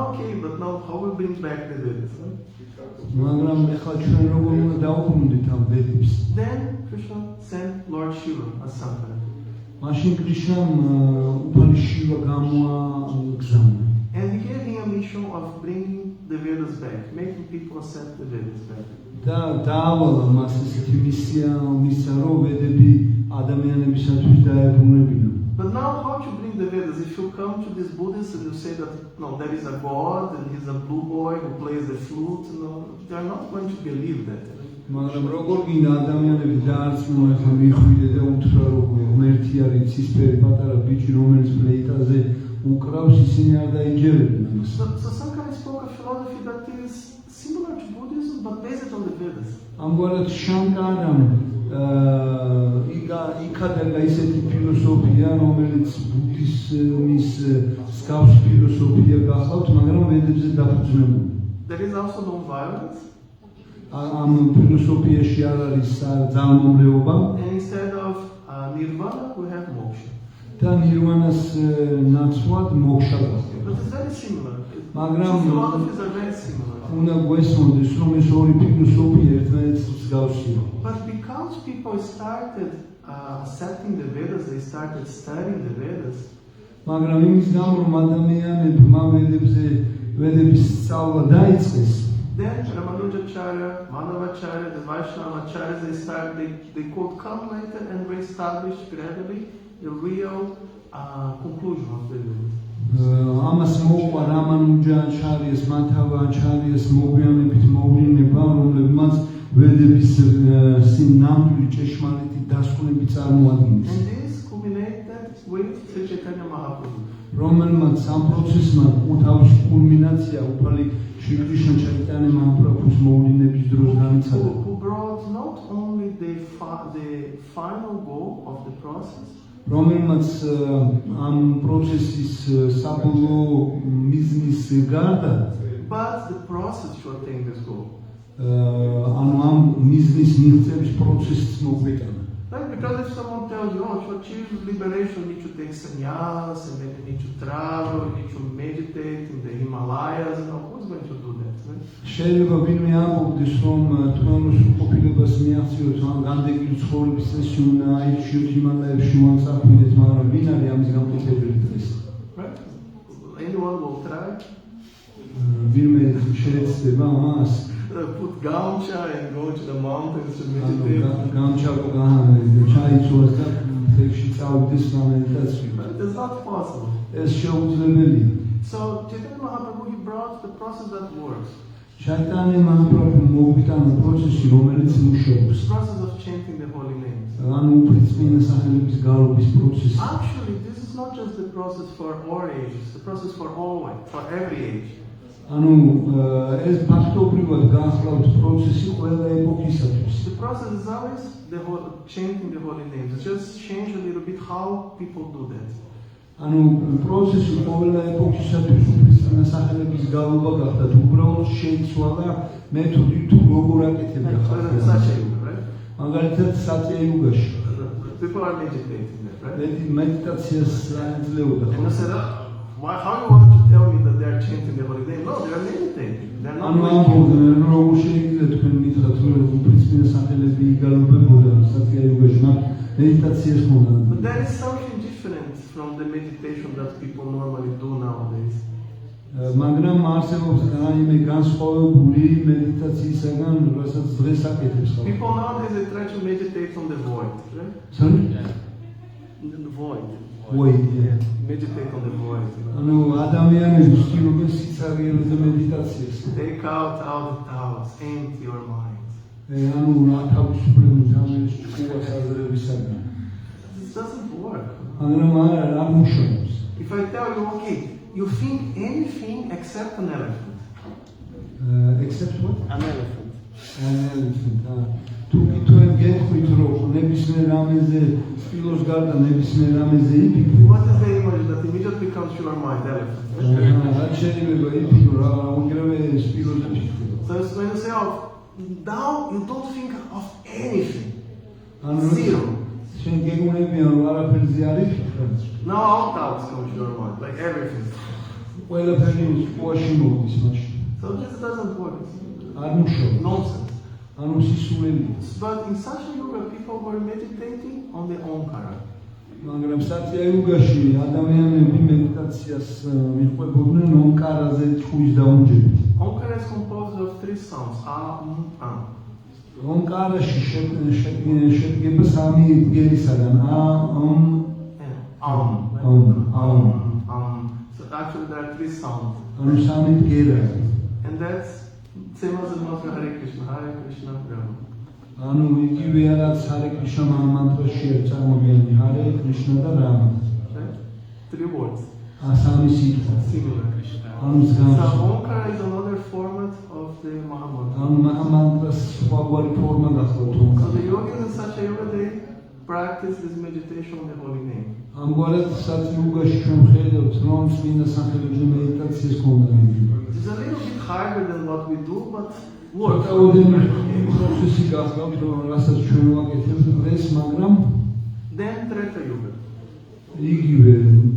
how we bring back the Vedas? Huh? მაგრამ ეხლა ჩვენ როგორ უნდა დავუბრუნდით ამ ვედებს? Then Krishna sent Lord Shiva as Sankara. მაშინ კრიშნამ უფალი შივა გამოაგზავნა. And he gave him a mission of bringing the Vedas back, making people accept the Vedas back. და დაავალა მას ესეთი მისია, რომ ვედები ადამიანებისათვის დაებრუნებინონ. But now how to bring the Vedas? If you come to this Buddhist and you say that no, there is a God and he's a blue boy who plays the flute, no, they are not going to believe that. მაგრამ როგორ გინდა ადამიანები დაარწმუნონ, ახლა მიხვიდე და უთხრა რომ ღმერთი არის ცისფერი პატარა ბიჭი, რომელიც ფლეიტაზე უკრავს, ისინი არ დაიჯერებენ ამას. So Sankara spoke a philosophy that is similar to Buddhism but based on the Vedas. ამგვარად შანკარამ იქადაგა ისეთი ფილოსოფია, რომელიც ბუდიზმის მსგავს ფილოსოფია გახლავთ, მაგრამ ვედებზე დაფუძნებული. There is also non-violence. ამ ფილოსოფიაში არ არის ძალმომრეობა And instead of nirvana, we have moksha. და ნირვანას ნაცვლად მოქშა გახდება. But it's very similar. მაგრამ Two philosophies are very similar. უნდა გვესმოდეს, რომ ეს ორი ფილოსოფია ერთმანეთს მსგავსია. But because people started accepting the Vedas, they started studying the Vedas. მაგრამ იმის გამო, რომ ადამიანებმა ვედების სწავლა დაიწყეს, Then Ramanujacharya, Madhavacharya, the Vaishnavacharyas, they could come later and reestablish gradually the real conclusion of the Vedas. ამას მოყვა რამანუჯაჩარიას, მადჰავაჩარიას მოგვიანებით მოვლინება, რომლებმაც ვედების ნამდვილი ჭეშმარიტი დასკვნები წარმოადგენს. And this culminated with Sri Chaitanya Mahaprabhu. რომელმაც ამ პროცესმა თავისი კულმინაცია უფალი შრი კრიშნა ჩაიტანია მაჰაპრაბჰუს მოვლენების დროს განიცადა. Who brought not only the final goal of the process, რომელმაც ამ პროცესის საბოლოო მიზნის გარდა, but the process to attain this goal. ანუ ამ მიზნის მიღწევის პროცესს მოგვეტანა. Right? Because if someone tells you, to achieve liberation, you need to take sannyas, and then you need to travel, you need to meditate in the Himalayas, who's going to do that? Right? შეიძლება ვინმე ამბობდეს, რომ თქვენ სრულყოფილებას მიაღწიოთ, ან განდეგილი ცხოვრების წესი უნდა აირჩიოთ ჰიმალაებში, უანსახმიდეთ, მაგრამ ვინ არის ამის გამტკიცებელი წესი? Right? Anyone will try? ვინმე შეეცდება მას? Put gamcha and go to the mountains to meditate. გამჩაკო ჩაიცვას და თებში წავიდეს მედიტაცია. It's not possible. ეს შეუძლებელია. So Chaitanya Mahaprabhu, he brought the process that works. ჩაიტანია მაჰაპრაბჰუ მოგვიტანა პროცესი, რომელიც მუშაობს. The process of chanting the holy names. ანუ უფრთხილ სახელების გალობის პროცესი. Actually, this is not just the process for our age, it's the process for every age. ანუ ეს ფაქტობრივად განსხვავებულ პროცესი ყველა ეპოქისათვის. The process is always chanting the holy names. It's just change a little bit how people do that. ანუ პროცესი ყველა ეპოქისათვის უფრთხილ სახელების გალობა გახდა. უბრალოდ შეიცვალა მეთოდი თუ როგორ აკეთებდა ხალხი. Right? მაგალითად საწეიუგაში. People are meditating there, right? მედიტაციას აძლევდა. And I said, how you want to tell me that they are chanting the holy name? No, they are meditating. They are not ანუ ამბობდნენ, რომ შეიძლება თქვენ მითხრათ, რომ უფრთხილ სახელები იგალობებოდა საწეიუგაში, მაგრამ მედიტაციას ხონდა. But there is something different from the meditation that people normally do nowadays. მაგრამ არსებობს რაიმე განსხვავებული მედიტაციისგან, რასაც დღეს აკეთებს ხალხი. People nowadays they try to meditate on the void, right? Sorry? The void. Void, yeah. Meditate on the void. ანუ ადამიანები ცდილობენ სიცარიელზე მედიტაციას. Take out all the thoughts, empty your mind. ანუ თავისუფლების ამის ჭკუას აზრებისაგან. This doesn't work. მაგრამ არ მუშაობს. If I tell you, okay, you think anything except an elephant. Except what? An elephant. An elephant. თუ თქვენ გეტყვით, რომ ნებისმიერ რამეზე სპილოს გარდა ნებისმიერ რამეზე იფიქრე. What is the image that immediately comes to your mind? Elephant. რაც შეიძლება იფიქრო, რა უგრევე სპილოს იფიქრო. So when you say, now you don't think of anything. ანუ Zero. შენ გეგმებიან, რომ არაფერზე არ იფიქრე. Now all thoughts come to your mind, like everything. ყველაფერი სკუაში მოდის მაშინ. So this doesn't work. არ მუშაობს. Nonsense. ანუ სისულელია. But in Sasha Yoga, people were meditating on the Omkara. მაგრამ სატია-იოგაში ადამიანები მედიტაციას მიყვებოდნენ ომკარაზე თხუის დაუნჯებით. Omkara is composed of three sounds, A, A. ომკარაში შედგება სამი ბგერისაგან A, So actually there are three sounds. ანუ სამი ბგერია. And that's same as the mantra Hare Krishna, Brahma. ანუ იგივე რაც Hare Krishna მანტრაშია წარმოვიდგინე Hare Krishna და Rama. Right? Three words. სამი სიტყვა. Similar. ანუ So მსგავსი. Omkara is another format of the Mahamantra. ანუ მანტრას სხვაგვარი ფორმა გახლავთ So ომკარს. the yogis in Satya Yoga they practice this meditation on the holy name. ამგვარად სატია-იოგაში ჩვენ ვხედავთ რომ წმინდა სახელებზე მედიტაციის ქონდა. It's a little bit harder than what we do, but works. თავდადე პროცესი გახლავთ რომ რასაც ჩვენ ვაკეთებთ დღეს, მაგრამ Then Treta Yoga. იგივე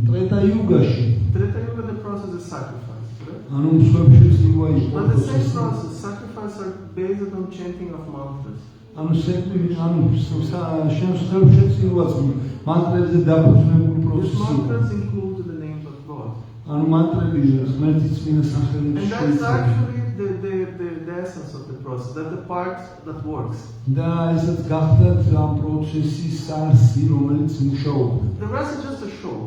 ტრეტა-იოგაში Treta Yoga the process is sacrifice, right? ანუ მსხვერპლი შეიძლება იყოს But the same პროცესი. process, sacrifice are based on chanting of mantras. ანუ სექტივი ანუ შემსხვერპლი შეცილვაც მანტრებზე დაფუძნებული These პროცესი. mantras include the names of God. ანუ მანტრები ღმერთის წმინდა სახელებში And that's actually the essence of the process. That's the part that works. და ესეც გახდათ ამ პროცესის არსი, რომელიც მუშაობს. The rest is just a show.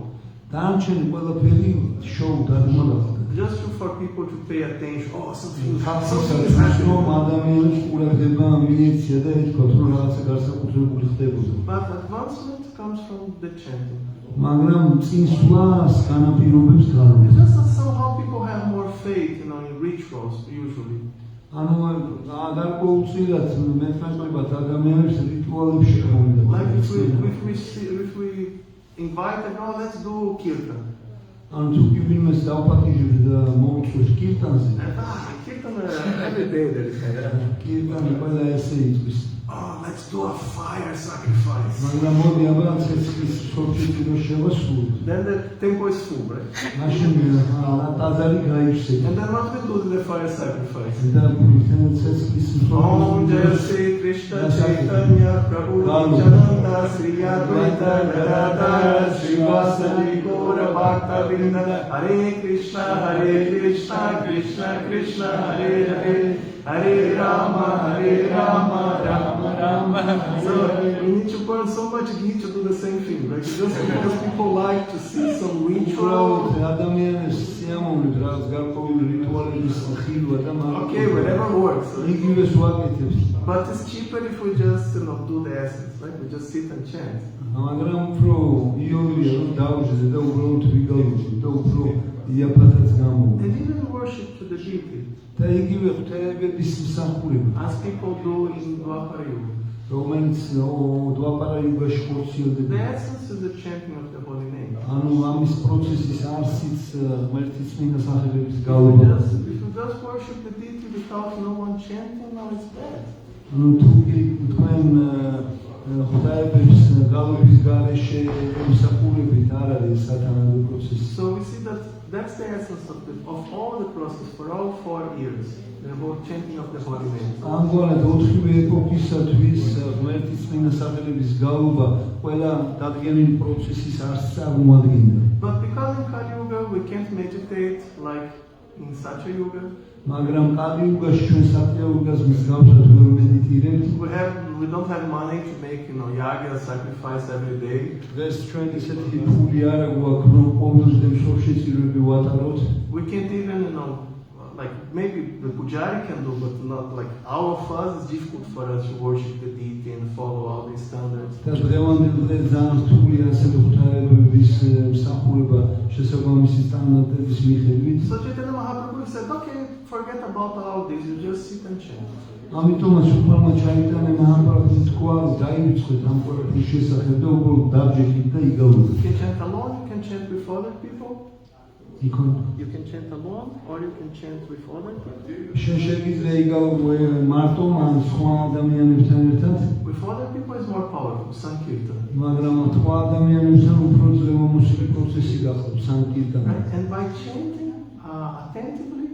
დანარჩენი ყველაფერი შოუ დადგმა გახდა. Just for people to pay attention. Oh, something is ხალხსაც happening. რომ ადამიანის ყურადღება მიეცია და ეთქვათ რომ რაღაცა განსაკუთრებული ხდებოდა. But advancement comes from the chanting. მაგრამ წინსვლას განაპირობებს გარემო. It's just that somehow people have more faith, in rituals usually. ანუ გარკვეულწილად მეტნაკლებად ადამიანებს რიტუალებში ხონდა. Like if we invite them, oh, let's do kirtan. ანუ თუ კი ვინმეს დავპატიჟებთ და მოუწევს კირტანზე, Kirtan every day there is. კირტანი ყველა ესე იწვის. Oh, let's do a fire sacrifice. მაგრამ მოდი აბა ცეცხლის სოფლიო შევასრულოთ. Then the temple is full, right? მაშინ ტაძარი გაივსება. And then what we do with the fire sacrifice? და ცეცხლის Om Jai Shri Krishna Chaitanya Prabhu Nityananda Sri Advaita Gadadhara Srivasadi Gaura Bhakta Vrinda Hare Krishna Krishna Krishna Hare Hare Hare Rama Rama Rama. So we need to burn so much ghee to do the same thing, right? Just because people like to see some ritual. ადამიანებს სიამოვნებთ რაღაც გარკვეული რიტუალების ხილვა და Okay, whatever works. იგივეს ვაკეთებთ. But it's cheaper if we just do the essence, right? We just sit and chant. მაგრამ უფრო იოლია რომ დავждე და უბრალოდ ვიგალუჩი და უფრო იაფათაც გამოვა. And even worship to the deity. და იგივე ღვთაებების მსახურება. As people do in Dwapara Yuga. რომელიც დვაპარა იუგაში ხორციელდება. The essence is the chanting of the holy name. ანუ ამის პროცესის არსიც ღმერთის წმინდა სახელების გავლენა. If you just worship the deity without no one chanting, now it's bad. ანუ თუ კი თქვენ ღვთაებების გავლენის გარეშე მსახურებით არ არის სათანადო პროცესი. So we see that that's the essence of all the process for all 4 years. The whole chanting of the holy name. ამგვარად 4 ეპოქისათვის ღმერთის წმინდა სახელების გავლობა ყველა დადგენილი პროცესის არსს წარმოადგენდა. But because in Kali Yuga we can't meditate like in Satya Yuga, მაგრამ კალი-იუგაში ჩვენ სატია-იუგას მსგავსად ვერ მედიტირებთ. we don't have money to make yaga sacrifice every day. დღეს ჩვენ ისეთი ფული არ გვაქვს რომ ყოველდღე მსოფლმხედველები ვატაროთ. We can't even like maybe the pujari can do, but not like all of us. It's difficult for us to worship the deity and follow all these standards. და დღევანდელ დღეს ძალიან რთულია ასეთი ღვთაებების მსახურება შესაბამისი სტანდარტების მიხედვით. So Chaitanya Mahaprabhu said, okay, forget about all this, you just sit and chant. ამიტომაც უბრალოდ ჩაიტანა მაჰაპრაბჰუს თქვა რომ დაივიწყოთ ამ ყველაფრის შესახებ და უბრალოდ დაბჯექით და იგავოთ. You can chant alone, you can chant with other people. You can chant alone or you can chant with other people. შენ შეგიძლია იგავო მარტო ან სხვა ადამიანებთან ერთად. With other people is more powerful, Sankirtan. მაგრამ სხვა ადამიანებთან უფრო ძლევამოსილი პროცესი გახობს სანკირტანი. Right? And by chanting attentively,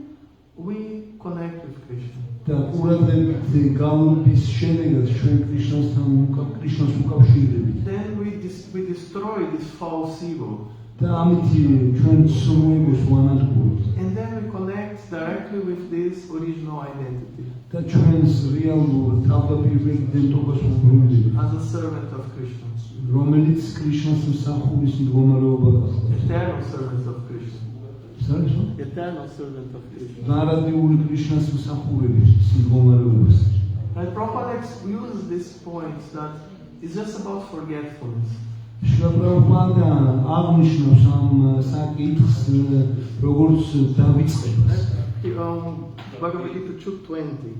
we connect with Krishna. და ყურადღებით გავლობის შედეგად ჩვენ კრიშნასთან კრიშნას უკავშირდებით. Then we destroy this false ego. და ამით ჩვენ სრულიებას ვანადგურებთ And then we connect directly with this original identity და ჩვენს რეალურ თავდაპირველ იდენტობას ვუბრუნდებით, as a servant of Krishna, რომელიც კრიშნას მსახურის მდგომარეობა გახდა. eternal servant of Krishna, საერთოდ eternal servant of Krishna. გარადიული კრიშნას მსახურების მდგომარეობას. And Prabhupada uses this point that it's just about forgetfulness. შრაბრაბადა აღნიშნავს ამ საკითხს, როგორც დავიწყებას. Bhagavad Gita 2:20.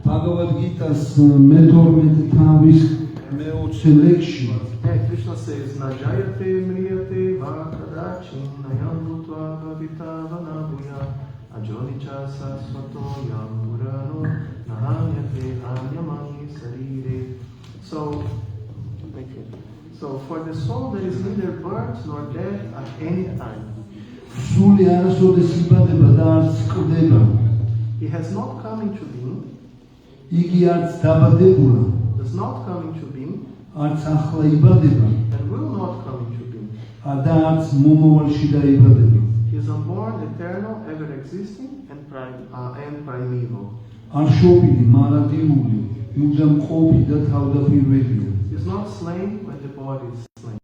Bhagavad Gita's მე-12 თავის მე-20 ლექსში And Krishna says, Najayate mriyate vakadachin nayam bhutva bhavita vanabhuya ajonicha sasvato yam murano nahanyate anyamani sarire. So for the soul there is neither birth nor death at any time. სული არასოდეს იბადება და არც კვდება. He has not come into being, იგი არც დაბადებულა, does not come into being, არც ახლა იბადება and will not come into being. და არც მომავალში დაიბადება. He is unborn, eternal, ever existing, and primeval. არ შობილი, მარადიული, მუდამ ყოფი და თავდაპირველია. He is not slain when the body is slain.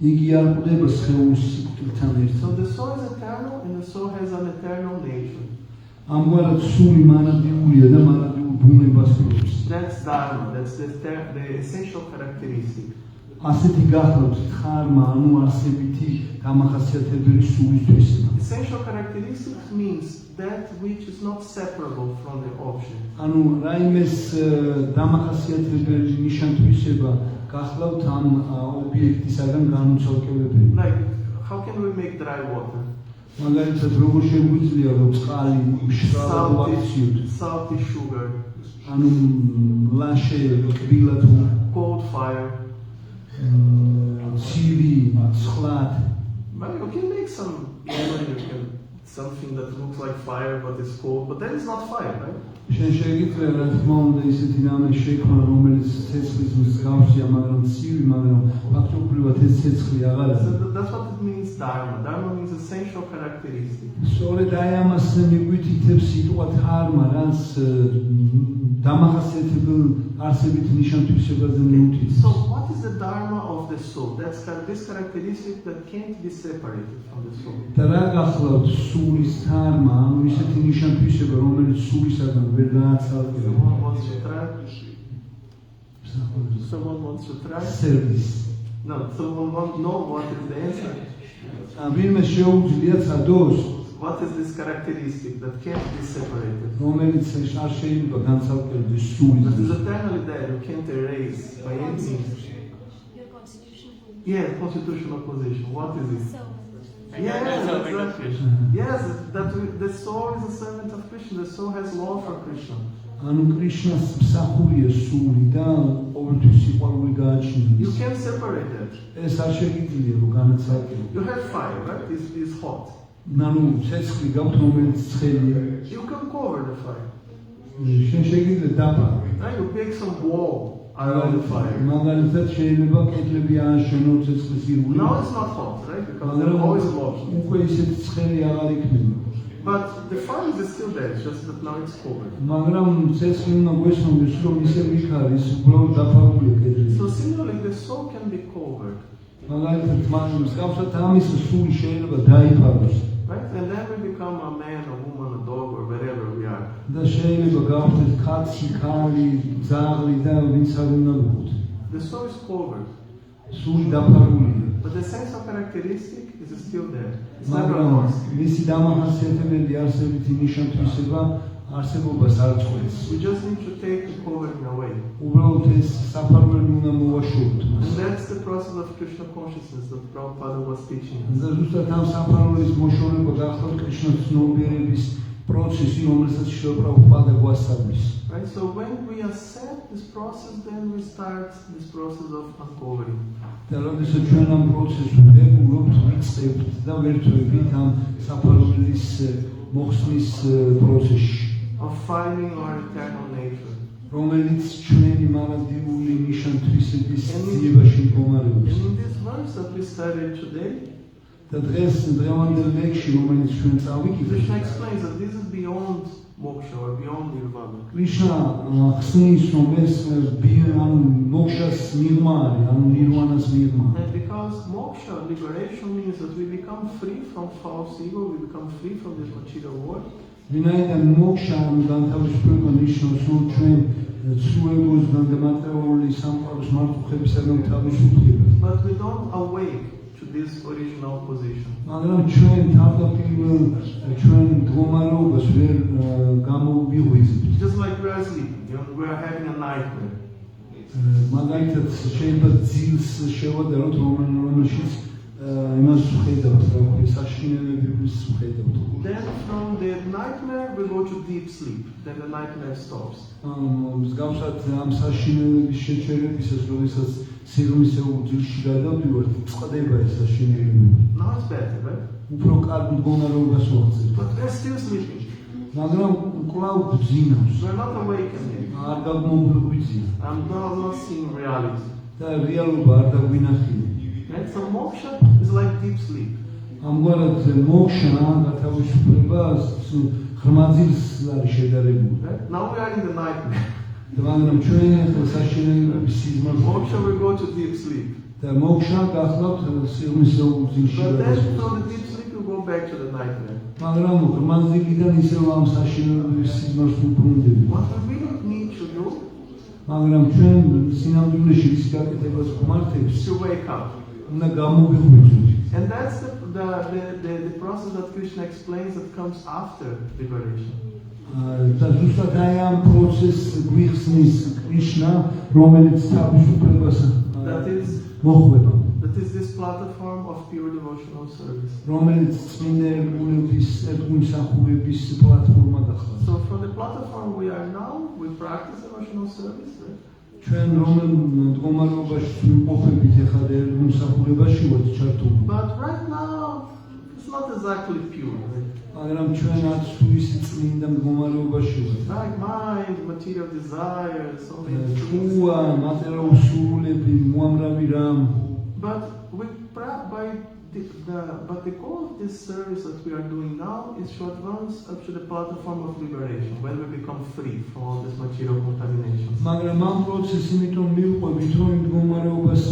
იგი არ კვდება სხეულის სიკვდილთან So ერთად. the soul is eternal, and the soul has an eternal nature. ამგვარად სული მარადიულია და მარადიულ ბუნებას ფლობს. That's dharma. That's the essential characteristic. ასეთი გახლავთ თხარმა, ანუ არსებითი დამახასიათებელი სულისთვის. Essential characteristic means that which is not separable from the object. ანუ რაიმეს დამახასიათებელი ნიშან-თვისება გახლავთ ამ ობიექტისაგან განუცალკევებელი. Like, how can we make dry water? მაგალითად, როგორ შეგვიძლია რომ წყალი მშრალად ვაქციოთ? Salty sugar, ანუ ლაშე, კბილა თუ cold fire. ცივი, ცხლად. But you can make something that looks like fire but is cold, but that is not fire, right? შენ შეგიძლია რა თქმა უნდა ისეთი რამე შექმნა, რომელიც ცეცხლის მსგავსია, მაგრამ ცივი, მაგრამ ფაქტობრივად ეს ცეცხლი აღარ არის. So that's what it means, dharma. Dharma means essential characteristic. სწორედ აი ამას მიგვითითებს სიტყვა ධარმა, რაც დამახასიათებელ არსებით ნიშან-თვისებაზე მიუთითებს. So what is the dharma of the soul? That's this characteristic that can't be separated from the soul. და რა გახლავთ სულის ධარმა, ანუ ისეთი ნიშან-თვისება, რომელიც სულისაგან ვერ გააცალკევია. Someone wants to try? Someone wants to try? სერვის. No, someone wants to know what is the answer. ვინმე შეუძლია ცადოს, What is this characteristic that can't be separated? რომელიც არ შეიძლება განცალკევდეს That is სულისგან. eternally there, you can't erase by any means. Your constitutional Yeah, constitutional position. What is it? So, Yes, exactly. Yes, the soul is a servant of Krishna. The soul has law for Krishna. ანუ კრიშნას მსახურია სული და ყოველთვის სიყვარული გააჩნია. You can't separate that. ეს არ შეგიძლია რომ განაცალკევო. You have fire, right? It's hot. ანუ ცეცხლი გაქვთ, რომელიც ცხელია. You can cover the fire. შენ შეგიძლია დაფარო. Right? You make some wall around the fire. მაგალითად შეიძლება კედლები ააშენო ცეცხლის ირგვლივ. Now it's not hot, right? Because მაგრამ the wall is locked. უკვე ისეთი ცხელი აღარ იქნება. But the fire is still there, it's just that now it's covered. მაგრამ ცეცხლი უნდა გვესმის, რომ ისე იქ არის, უბრალოდ დაფარულია კედლები. So similarly, the soul can be covered, მაგალითად, მსგავსად ამის სული შეიძლება დაიფაროს. right? And then we become a man, a woman, a dog, or wherever we are. და შეიძლება გავხდეთ კაცი, ქალი, ძაღლი და ვინც არ უნდა ვიყოთ. The soul is covered, სული დაფარულია. but the essential characteristic is still there. It's never მაგრამ lost. მისი დამახასიათებელი არსებითი ნიშან-თვისება არსებობას არ წყვეტს. We just need to take the covering away. უბრალოდ ეს საფარველი უნდა მოვაშოროთ მას. And that's the process of Krishna consciousness that Prabhupada was teaching us. და ზუსტად ამ საფარველის მოშორება გახლავთ კრიშნას ცნობიერების პროცესი, რომელსაც შრილ პრაბჰუპადა გვასწავლის. Right? So when we accept this process, then we start this process of uncovering. და როდესაც ჩვენ ამ პროცესს ვდებულობთ, ვიწყებთ და ვერთვებით ამ საფარველის მოხსნის პროცესში, Of finding our eternal nature. რომელიც ჩვენი მარადიული ნიშან-თვისების ძიებაში მდგომარეობს. And in this verse that we studied today, და დღეს დღევანდელ ლექსში რომელიც ჩვენ წავიკითხეთ Krishna explains that this is beyond moksha or beyond nirvana. კრიშნა ხსნის რომ ეს ანუ მოქშას მიღმა არის ანუ ნირვანას მიღმა And because moksha, liberation, means that we become free from false ego, we become free from this material world. ვინაიდან მოქშა ანუ განთავისუფლება ნიშნავს რომ ჩვენ ცრუ ეგოსგან და მატერიალური სამყაროს მართუხებისაგან თავისუფლდება But we don't awake to this original position. მაგრამ ჩვენ თავდაპირველ ჩვენ მდგომარეობას ვერ გამოვიღვიძებთ Just like we are sleeping, we are having a nightmare. მაგალითად შეიძლება ძილს შევადაროთ რომელშიც იმას ვხედავთ რა ვთქვი საშინელებების ვხედავთ Then from the nightmare we go to deep sleep. Then the nightmare stops. მსგავსად ამ საშინელების შეჩერებისას როდესაც სიღრმისეულ ძილში გადავდივართ წყდება ეს საშინელები Now it's better, right? უფრო კარგ მდგომარეობას ვახცევთ But we're still sleeping. მაგრამ კვლავ ბძინავს We're not awakening. არ გამომგვიძია I'm not seeing reality. და რეალობა არ დაგვინახია Right? So moksha is like deep sleep. ამგვარად მოქშა გათავისუფლება ღრმაძილს არის შედარებული Right? Now we are in the nightmare. მაგრამ ჩვენ ახლა საშინელების სიზმარს Moksha will go to deep sleep. და მოქშა გახლავთ სიღრმისეულ ძილში But then from the deep sleep you go back to the nightmare. მაგრამ ღრმაძილიდან ისევ ამ საშინელების სიზმარს უბრუნდები What we really need to do მაგრამ ჩვენ სინამდვილეში ის გაკეთებას გვმართებს is to wake up. უნდა გამოვიღვიძოთ And that's the process that Krishna explains that comes after liberation. და ზუსტად აი ამ პროცესს გვიხსნის კრიშნა რომელიც თავისუფლებას მოხვდება That is this platform of pure devotional service. რომელიც წმინდა ერთგულების ერთგულსახურების პლატფორმა გახდა So from the platform we are now, we practice devotional service. Right? ჩვენ რომელ მდგომარეობაში ვიმყოფებით ახლა ერთგულსახურებაში ვართ ჩართული But right now, it's not exactly pure. Right? მაგრამ ჩვენ არც თუ ისე წმინდა მდგომარეობაში ვართ Like mind, material desires, so many things. თუა მატერიალური სურვილები მოამრავი რამ But the goal of this service that we are doing now is to advance up to the platform of liberation, when we become free from all this material contamination. მაგრამ ამ პროცესს იმიტომ მივყვებით რომ იმ მდგომარეობას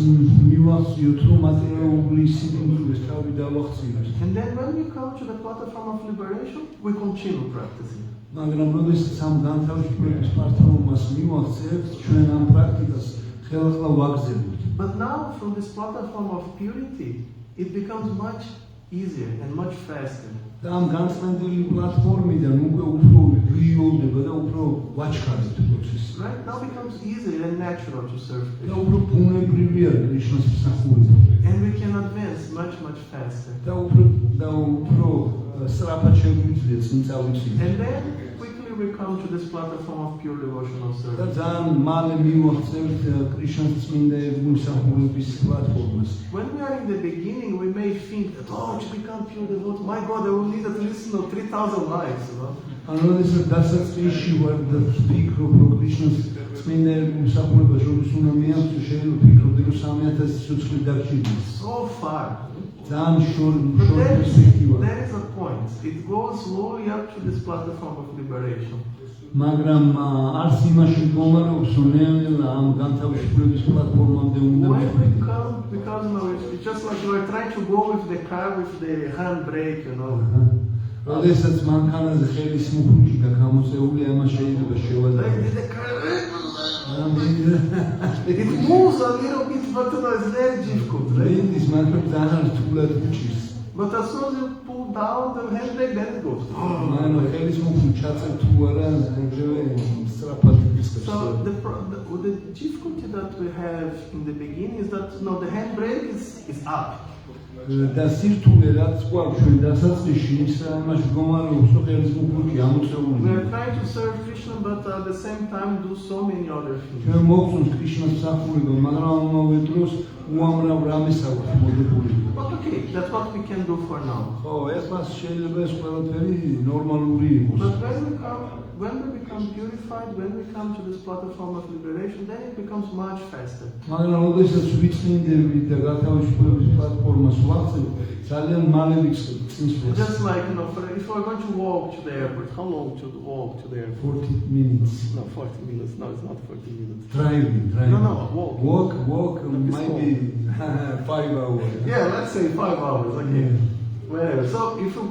მივახციოთ რომ მატერიალური სიკვდილის თავი დავახციოთ And then when we come to the platform of liberation, we continue practicing. მაგრამ როდესაც ამ განთავისუფლების პლატფორმას მივახცევთ ჩვენ ამ პრაქტიკას ხელახლა ვაგრძელებთ But now from this platform of purity, it becomes much easier and much faster. და ამ განცდილი პლატფორმიდან უკვე უფრო ვიოლდება და უფრო ვაჩქარებთ პროცესს Right now becomes easier and natural to serve და Krishna. უფრო ბუნებრივია კრიშნას მსახურება And we can advance much faster. და უფრო სწრაფად შეგვიძლია წინ წავიცილოთ And then quickly we come to this platform of pure devotional და service. ძალიან მალე მივახცევთ კრიშნას წმინდა მსახურების პლატფორმას When we are in the beginning, we may think that, to become pure devotee, my God, I will need at least 3,000 lives. ანუ როდესაც დასაწყისში ვარ და ვფიქრობ რომ კრიშნას წმინდა მსახურებას როდის უნდა მიაღწიო შეიძლება ვფიქრობ რომ 3,000 სიცოცხლე დაგჭირდეს So far. ძალიან შორ But პერსპექტივა there is a point. It goes slowly up to this platform of liberation. მაგრამ არც იმაში მდგომარეობს რომ ნელ-ნელა ამ განთავისუფლების პლატფორმამდე უნდა When we მივხვდეთ come, because it's just like we are trying to go with the car with the handbrake, როდესაც მანქანაზე ხელის მუხუჭი და გამოწეული ამას შეიძლება შევადაროთ Like the car, it moves a little bit, but it's very difficult, right? ის მაგრამ ძალიან რთულად გჭირს But as soon as you pull down the handbrake, then it goes. მაგრამ ხელის მუხუჭი ჩაწერ თუ არა ეგრევე სწრაფად იწევს So the difficulty that we have in the beginning is that the handbrake is up. და სირთულე რაც გვაქვს ჩვენ დასაწყისში ის იმაში მდგომარეობს რომ ხელის მუხუჭი We ამოწეული are trying to serve Krishna, but at the same time do so many other things. ჩვენ მოგწონს კრიშნას მსახურება მაგრამ ამავე დროს უამრავ რამეს აქვს მოდებული But okay, that's what we can do for now. ხო ეხლა შეიძლება ეს ყველაფერი ნორმალური იყოს But when we come when we become purified, when we come to this platform of liberation, then it becomes much faster. მაგრამ როდესაც ვიცინდებით და გათავისუფლების პლატფორმას ვახცევ, ძალიან მალე ვიწყებ წინსვლას. Just like, you know, if we're going to walk to the airport, how long to walk to the airport? 40 minutes. No, 40 minutes. No, it's not 40 minutes. Driving. No, walk. Walk, maybe 5 hours. Yeah, let's say 5 hours. Okay. Whatever. So if you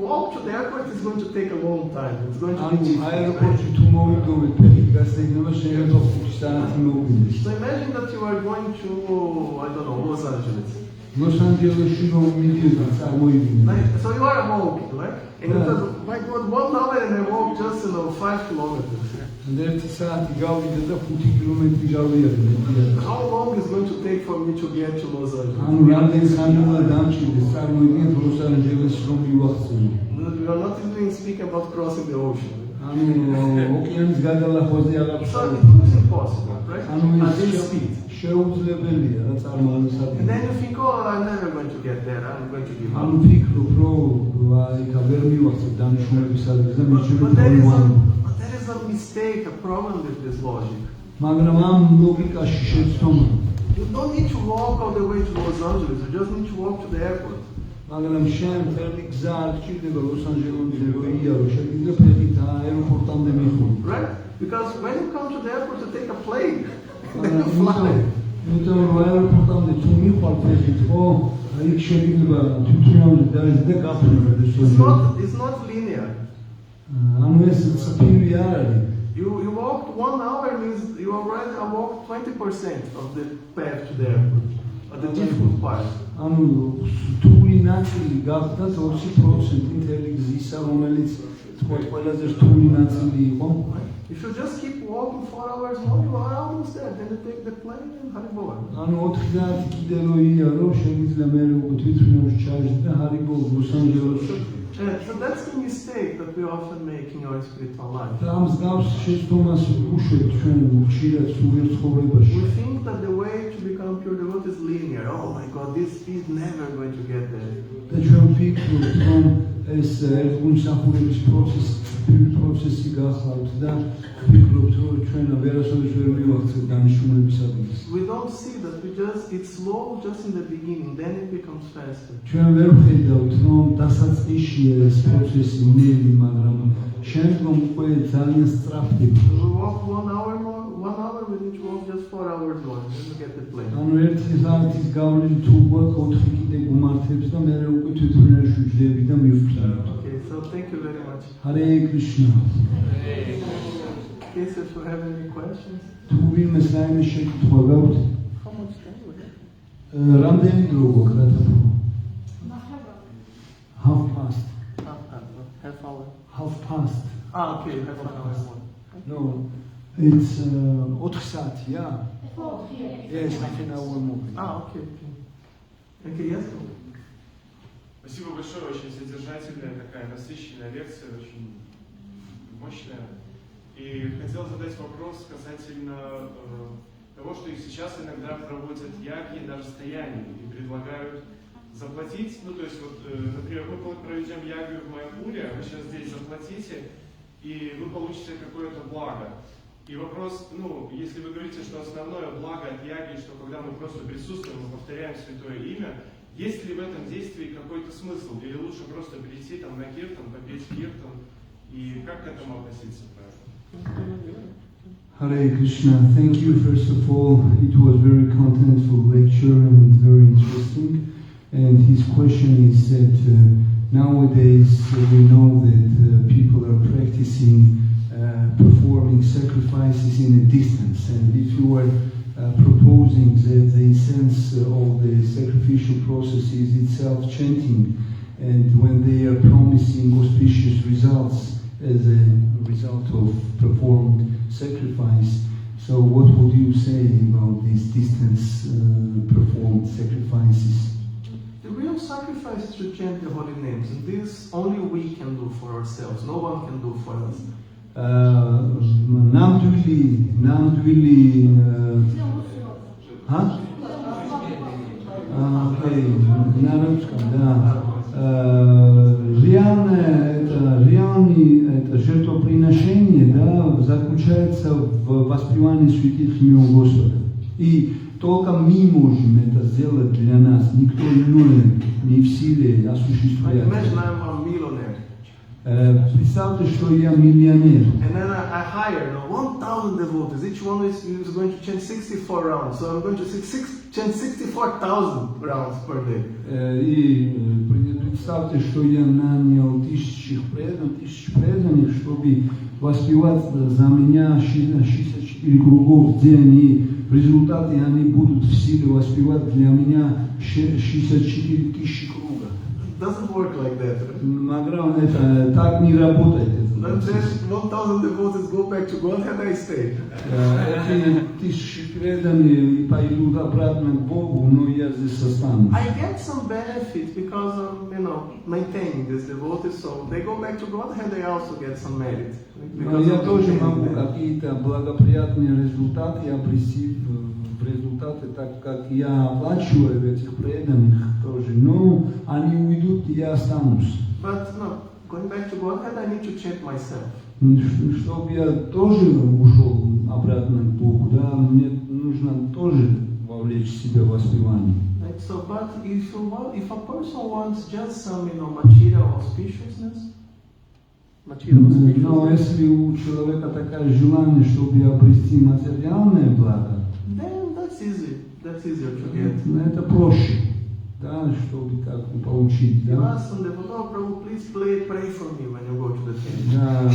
walk to the airport, it's going to take a long time. It's going to be difficult. აეროპორტში თუ მოვიდოვეთ, ფეხით გასცეინება შეიძლება 5 საათი მოგვიდეს. So imagine that you are going to, I don't know, Los Angeles. ლოს-ანჯელესში რომ მიდიოდი წარმოიდგინე. So you are walking, right? And it was, my God, 1 hour and I walked just, 5 kilometers. And 1 საათი გავიდე და 5 კილომეტრი გავიარე. How long is going to take for me to get to Los Angeles? ანუ რამდენი ხანი უნდა დამჭირდეს წარმოიდგინეთ ლოს-ანჯელესში რომ მივახცევი. We are not even speaking about crossing the ocean. ანუ ოკეანის გადალახვაზე აღარ So ვსაუბრობ. it looks impossible, right? ანუ At this ეს speed. შეუძლებელია რა წარმოადგენს. And then you think, oh, I'm never going to get there. I'm going to give up. ანუ ფიქრობ რომ აი ვერ მივახცევ დანიშნულების ადგილზე და But მიჩვენებ there is a mistake, a problem with this logic. მაგრამ ამ ლოგიკაში შეცდომა. You don't need to walk all the way to Los Angeles. You just need to walk to the airport. მაგრამ შენ მთელი გზა არ გჭირდება ლოს-ანჯელესამდე რომ იარო, შეგიძლია ფეხით აეროპორტამდე მიხო. Right? Because when you come to the airport to take a plane, then you fly. იმიტომ რომ აეროპორტამდე თუ მიხვალ ფეხით, ხო, იქ შეგიძლია თვითონავზე დაიძე და გაფრინდე It's not linear. ანუ ეს წფირი არ არის. You walked 1 hour means you already walked 20% of the path to the airport. The difficult part. ანუ რთული ნაწილი გახდა 20% მთელი გზისა, რომელიც თქვა ყველაზე რთული ნაწილი იყო. If you just keep walking 4 hours more, you are almost there. Then you take the plane and Haribo. ანუ 4 საათი კიდე რო იარო, შეგიძლია მე უკვე თვითონავში ჩაჟდე და Haribo ლოს-ანჯელესში. So that's the mistake that we often make in our spiritual life. და ამ მსგავს შეცდომას ვუშვებთ ჩვენ ხშირად სულიერ ცხოვრებაში. We think that the way to become pure devotee is linear. Oh my God, this is never going to get there. და ჩვენ ვფიქრობთ, რომ ეს ერთგულსახურების პროცესი გახლავთ და ვფიქრობთ, რომ ჩვენ ვერასოდეს ვერ მივახცევთ დანიშნულების ადგილს. We don't see that it's slow just in the beginning, then it becomes faster. ჩვენ ვერ ვხედავთ, რომ დასაწყისშია ეს პროცესი ნელი, მაგრამ შემდგომ უკვე ძალიან სწრაფდება. We walk 1 hour more, 1 hour we need to walk just 4 hours more, then we get the plane. ანუ 1 საათის გავლილი თუ გვაქვს 4 კიდე გუმართებს და მე უკვე თვითონაში ვждები და მივფრინავთ. Okay, so thank you very much. Hare Krishna. In case if you have any questions. თუ ვინმე საერთო შეკითხვა გაქვთ? How much time we have? რამდენი დრო გვაქვს რა თქმა უნდა? Half past. Half hour. Half past. Okay, half an hour more. No, it's 4 საათი, yeah? Yes, half an hour more. Okay. Okay, yes. Спасибо большое, очень содержательная, такая насыщенная лекция, очень мощная. И хотел задать вопрос касательно того, что и сейчас иногда проводят яги на расстоянии и предлагают заплатить, ну то есть вот, например, мы проведем ягу в Майапуре, а вы сейчас здесь заплатите, и вы получите какое-то благо. И вопрос, ну, если вы говорите, что основное благо от яги, что когда мы просто присутствуем, мы повторяем святое имя, есть ли в этом действии какой-то смысл? Или лучше просто прийти там на киртан, попеть киртан? И как к этому относиться правильно? Hare Krishna, thank you first of all. It was very contentful lecture and very interesting. And his question is that nowadays we know that people are practicing performing sacrifices in a distance. And if you are proposing that the essence of the sacrificial process is itself chanting, and when they are promising auspicious results as a result of performed sacrifice, so what would you say about these distance performed sacrifices? The real sacrifice is to chant the holy names, and this only we can do for ourselves. No one can do for us. ნამდვილი реальное это жертвоприношение, да, заключается в воспевании святых имен Господа. И только мы можем это сделать для нас, никто иной не в силе осуществлять. Imagine I'm a millionaire. Представьте, что я миллионер. And then I hire 1,000 devotees. Each one is going to chant 64 rounds. So I'm going to chant 64,000 rounds per day. И представьте, что я нанял тысяч преданных, чтобы воспевать за меня 64 кругов в день. И в результате они будут в силе воспевать для меня 64 тысячи кругов. It doesn't work like that. Right? Это так не работает. Then 1,000 devotees go back to God and I stay. Эти тысячи преданных пойдут обратно к Богу, но я здесь останусь. I get some benefit because of maintaining these devotees. So they go back to God and they also get some merit. Но я тоже могу какие-то благоприятные результаты обрести в результате, так как я оплачиваю этих преданных тоже. Но они уйдут, и я останусь. But no, going back to God, I need to chant myself. Чтобы я тоже ушел обратно к Богу, да, мне нужно тоже вовлечь себя в воспевание. Right? So, but if a person wants just some, material auspiciousness, Но если у человека такое желание, чтобы обрести материальное благо, then that's easy. That's easier to get. это проще, да, чтобы так получить. You Да. ask some devotee, oh, Prabhu, please pray for me when you go to the temple. Да,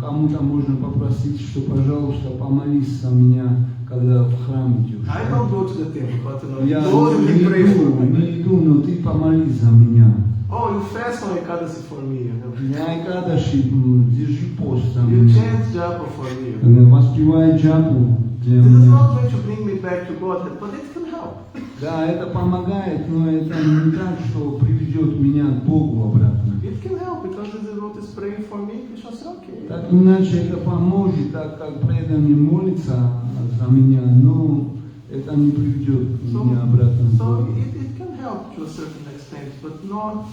кому-то можно попросить, что, пожалуйста, помолись за меня, когда в храм идешь. I don't go to the temple, but Я go and pray for me. не иду, но ты помолись за меня. Oh, you fast on Ekadasi for me. Я Экадаши, держи пост за You меня. chant japa for me. Воспевай джапу для This is меня. not going to bring me back to God, but it can help. Да, это помогает, но это не так, что приведет меня к Богу обратно. It can help because the devotee is praying for me. Krishna says, okay. Так иначе это поможет, так как преданный молится за меня, но это не приведет меня обратно к So Богу. it can help to a certain extent, but not,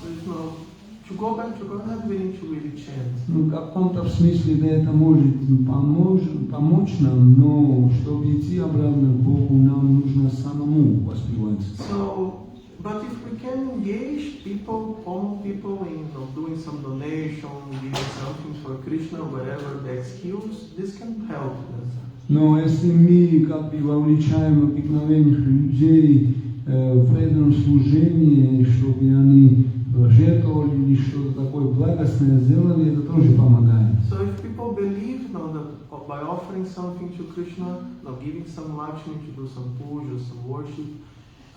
to go back to God, not willing to really chant. Ну, в каком-то смысле да, это может помочь нам, но чтобы идти обратно к Богу, нам нужно самому воспевать. So, but if we can engage people, common people, in doing some donation, giving something for Krishna, whatever the excuse, this can help us. Но если мы как бы вовлечаем обыкновенных людей в преданном служении, чтобы они жертвовали или что-то такое благостное сделали, это тоже помогает. So if people believe that by offering something to Krishna, giving some Lakshmi to do some puja, some worship,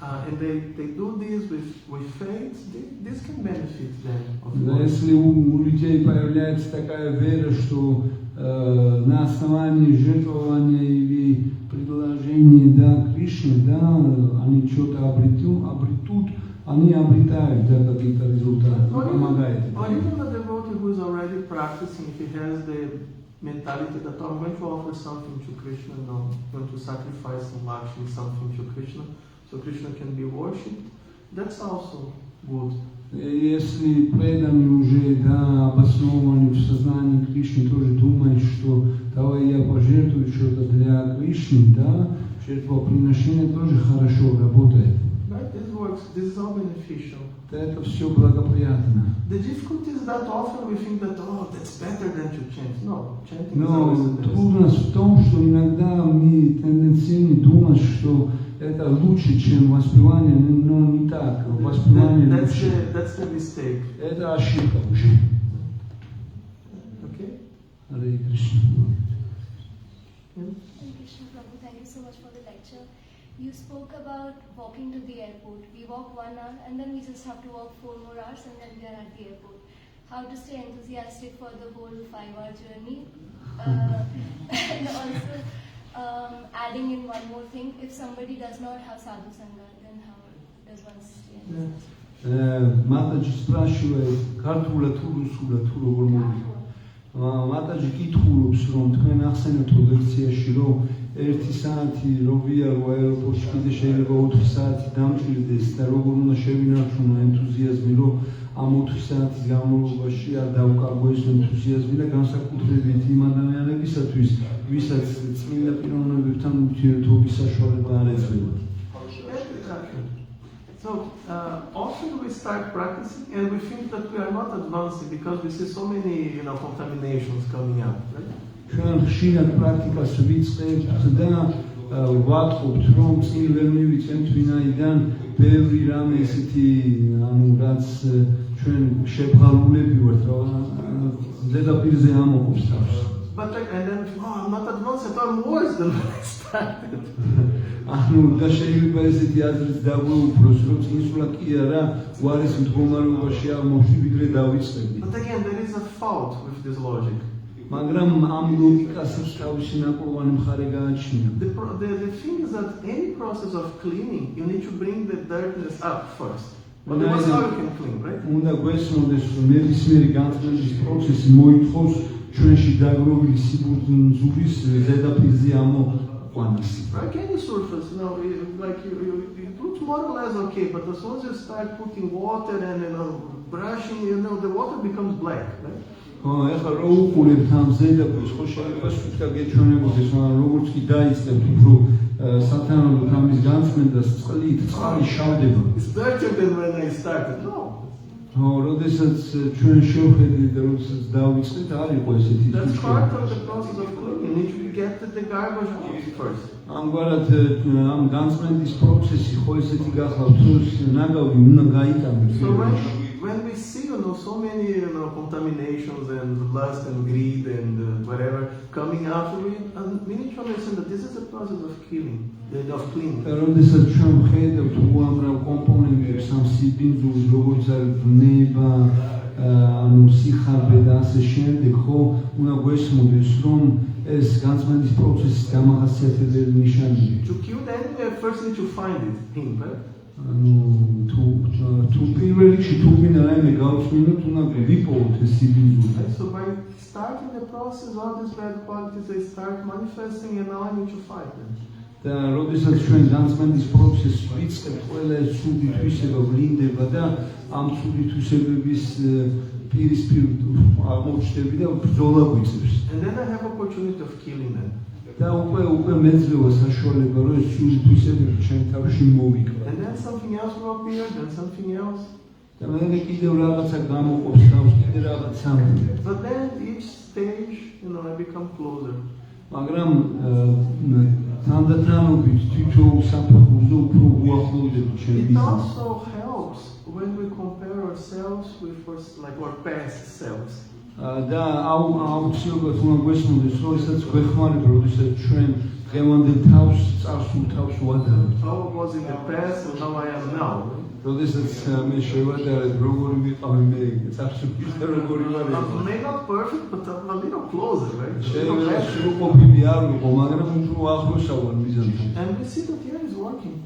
and they do this with faith, this can benefit them. Of Да, course. если у людей появляется такая вера, что на основании жертвования или предложения да, Кришны, да, они что-то обретут, они обретают да, какие-то результаты, помогает. Or even a devotee who is already practicing, if he has the mentality that I'm going to offer something to Krishna, I'm going to sacrifice some Lakshmi, something to Krishna, so Krishna can be worshipped, that's also good. Если преданные уже да, обоснованы в сознании Кришны, тоже думают, что давай я пожертвую что-то для Кришны, да, жертвоприношение тоже хорошо работает. Right? This works, this is all beneficial. Это все благоприятно. The difficulty is that often we think that, oh, that's better than to chant. No, chanting is always Но the best. трудность в том, что иногда мы тенденциально думаем, что это лучше, чем воспевание, но не так. Воспевание лучше. That's the mistake. Это ошибка уже. Okay? Харе Кришна. Hare Krishna Prabhu, thank you so much for the lecture. You spoke about walking to the airport. We walk 1 hour and then we just have to walk 4 more hours and then we are at the airport. How to stay enthusiastic for the whole 5-hour journey. And also adding in one more thing, if somebody does not have sadhu sangha, then how does one stay enthusiastic? Матаджи спрашивает, ქართულა თუ რუსულა თუ როგორ მოვიდა. Матаджи კითხულობს, რომ თქვენ ახსენეთ ლექციაში, რომ 1 საათი როვიარო აეროპორტში კიდე შეიძლება 4 საათი დამჭირდეს და როგორ უნდა შევინარჩუნო ენთუზიაზმი, რომ ამ 4 საათის განმავლობაში არ დავკარგო ეს ენთუზიაზმი და განსაკუთრებით იმ ადამიანებისათვის, ვისაც წმინდა პიროვნებებთან ურთიერთობის საშუალება არ ეძლევათ. So often we start practicing and we think that we are not advancing because we see so many contaminations coming up, right? ჩვენ ხშირად პრაქტიკას ვიწყებთ და ვატყობთ, რომ წინ ვერ მივიწევთ ვინაიდან ბევრი რამე ესეთი, რაც ჩვენ შებრალულები ვართ, ზედაპირზე ამოყობს თავს. But and then, I'm not advanced, I'm worse than when I started. და შეიძლება ესეთი აზრით დაგვეუფროს, რომ წინსვლა კი არა, უარეს მდგომარეობაში აღმოჩნდი, ვიდრე დავიწყებდი. But again, there is a fault with this logic. მაგრამ ამ ლოგიკასაც თავისი ნაკლებანი მხარე გააჩნია. The thing is that any process of cleaning, you need to bring the dirtiness up first. But that's how you can clean, right? უნდა გვესმოდეს, რომ ნებისმიერი განწყობის პროცესი მოითხოვს ჩვენში დაგროვილი სიბურძულის ზედაპირზე ამოყვანას. Like any surface, like it looks more or less okay, but as soon as you start putting water and brushing, the water becomes black, right? ეხლა რო უყურებთ ამ ზედაპირს, ხო შეიძლება სულთა გეჩვენებოდეს, მაგრამ როგორც კი დაიწყებთ უფრო სათანადოდ ამის განწმენდას, წყალი შავდება. It's better than when I started. No. როდესაც ჩვენ შევხედით და როდესაც დავიწყეთ, არ იყო ესეთი. That's part of the process of cleaning. You need to get the garbage out first. ამგვარად ამ განწმენდის პროცესი ხო ესეთი გახავთ, რომ ნაგავი უნდა გაიტანოს. So when we see so many contaminations and lust and greed and whatever coming after we need to understand that this is a process of cleaning. როდესაც ჩვენ ვხედავთ უამრავ კომპონენტებს ამ სიბინძურს, როგორც არის ბუნება, სიხარბე და ასე შემდეგ, ხო, უნდა გვესმოდეს, რომ ეს განწმენდის პროცესის დამახასიათებელი ნიშანია. To kill the enemy, first need to find him, right? თუ პირველ რიგში თუ გვინდა რაიმე გავწმინოთ, უნდა ვიპოვოთ ეს სიბინძური. So by starting the process, all these bad qualities they start manifesting, and now I need to fight them. და როდესაც ჩვენ განწმენდის პროცესს ვიწყებთ, ყველა ეს ცუდი თვისება ვლინდება და ამ ცუდი თვისებების პირისპირ აღმოჩნდები და ბრძოლა გვიწევს. And then I have opportunity of killing them. და უკვე მეძლევა საშუალება, რომ ეს ცუდი თვისებები ჩვენ თავში მოვიკლოთ. And then something else will appear, then something else. და მე კიდევ რაღაცა გამოყოფს თავს, კიდე რაღაცა. But then each stage, I become closer. მაგრამ თანდათანობით თითოეულ საფეხურზე უფრო უახლოვდება ჩვენ It მიზანს. also helps when we compare ourselves with our past selves. და აუცილებლად უნდა გვესმოდეს, რომ ესაც გვეხმარება, როდესაც ჩვენ დღევანდელ თავს, წარსულ თავს ვადარებთ. How I was in the past and how I am now. როდესაც მე შევადარებ, როგორი ვიყავი მე წარსულში და როგორი ვარ. Maybe not perfect, but I'm a little closer, right? შეიძლება სრულყოფილი არ ვიყო, მაგრამ უფრო ახლოსა ვარ მიზანთან. And we see that here is working.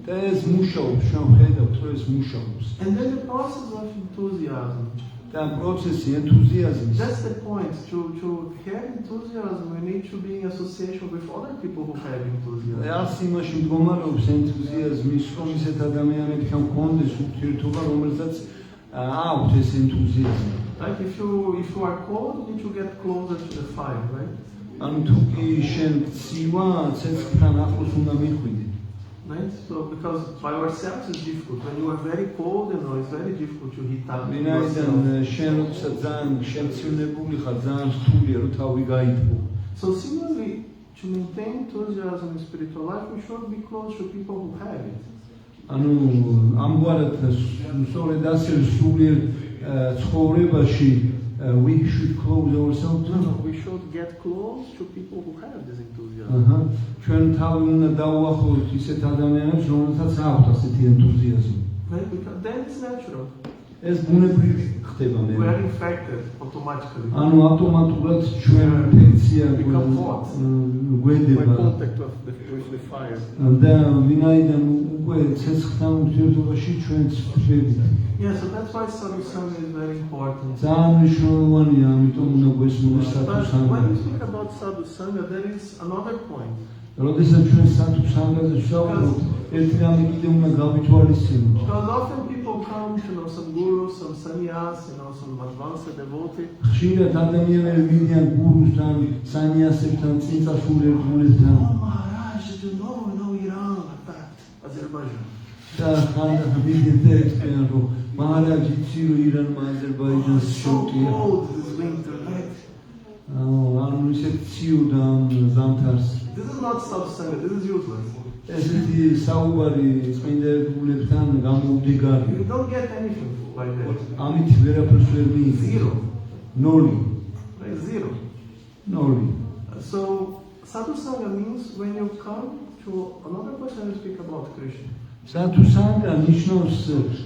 და ეს მუშაობს, ჩვენ ვხედავთ, რომ ეს მუშაობს. And then the process of enthusiasm. და პროცესი ენთუზიაზმი. That's the point. To have enthusiasm, we need to be in association with other people who have enthusiasm. არც იმაში მდგომარეობს ენთუზიაზმი, რომ ისეთ ადამიანებთან გქონდეს ურთიერთობა, რომელსაც აქვთ ეს ენთუზიაზმი. Like if you are cold, you need to get closer to the fire, right? ანუ თუ კი შენ ცივა, ცეცხლთან ახლოს უნდა მიხვიდე. Right? So because by ourselves it's difficult. When you are very cold, it's very difficult to heat up. ვინაიდან შენ როდესაც ძალიან შემცირებული ხარ, ძალიან რთულია რომ თავი გაითბო. So similarly, to maintain enthusiasm in spiritual life, we should be close to people who have it. ანუ ამგვარად სწორედ ასე სულიერ ცხოვრებაში we should close ourselves. We should get close to people who have this enthusiasm. ჩვენ თავი უნდა დავუახლოვოთ ისეთ ადამიანებს, რომელთაც აქვთ ასეთი ენთუზიაზმი. Right? Because then it's natural. ეს ბუნებრივი ხდება მე. We are infected automatically. ანუ ავტომატურად ჩვენ ინფექცია გვედება. By contact with the fire. და ვინაიდან უკვე ცეცხლთან ურთიერთობაში ჩვენც ვხვდებით. Yeah, so that's why sadhusanga is very important. ძალიან მნიშვნელოვანია, ამიტომ უნდა გვესმოდეს But sadhusanga. when we speak about sadhusanga, there is another point. როდესაც ჩვენ სათუ სანგაზე ვსაუბრობთ, ერთი რამე კიდევ უნდა გავითვალისწინოთ. Because often people come to know some guru, some sannyas, some advanced devotee. ხშირად ადამიანები მიდიან გურუსთან, სანიასებთან, წინწასულ ერთგულებთან. Maharaj, did you know? We know Iran, in fact, Azerbaijan. და ხანდახან მიდიან და ეთქვიან, რომ მაჰარაჯი იცი, რომ ირანმა აზერბაიჯანს So შეუტია. cold this winter, right? ანუ ისეთ ციოდა ამ ზამთარს. This is not satsanga, this is useless. ესეთი საუბარი წმინდა ერთგულებთან გამოუდგარი. You don't get anything like that. ამით ვერაფერს ვერ მიიღე. Zero. ნოლი. Right? Zero. ნოლი. So, sadhusanga means when you come to another person and speak about Krishna. სათუ სანგა ნიშნავს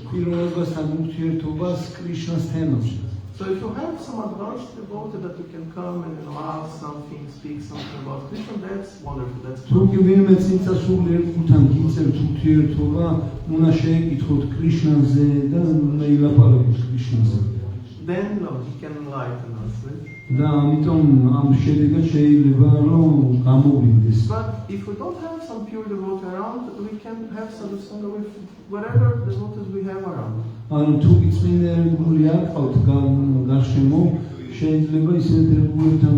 პიროვნებასთან ურთიერთობას კრიშნას თემაზე. So if you have some advanced devotee that you can come and ask something, speak something about Krishna, that's wonderful. That's თუ good. კი ვინმე წინწასულ ერთგულთან გიწევთ ურთიერთობა, უნდა შეეკითხოთ კრიშნაზე და უნდა ილაპარაკოთ კრიშნაზე. Then he can enlighten us, right? და ამიტომ ამ შედეგად შეიძლება რომ გამოგვიგდეს. But if we don't have some pure devotee around, we can have sadhusanga with whatever devotees we have around. ანუ თუ წმინდა ერთგული არ ყავთ გარშემო, შეიძლება ისეთ ერთგულებთან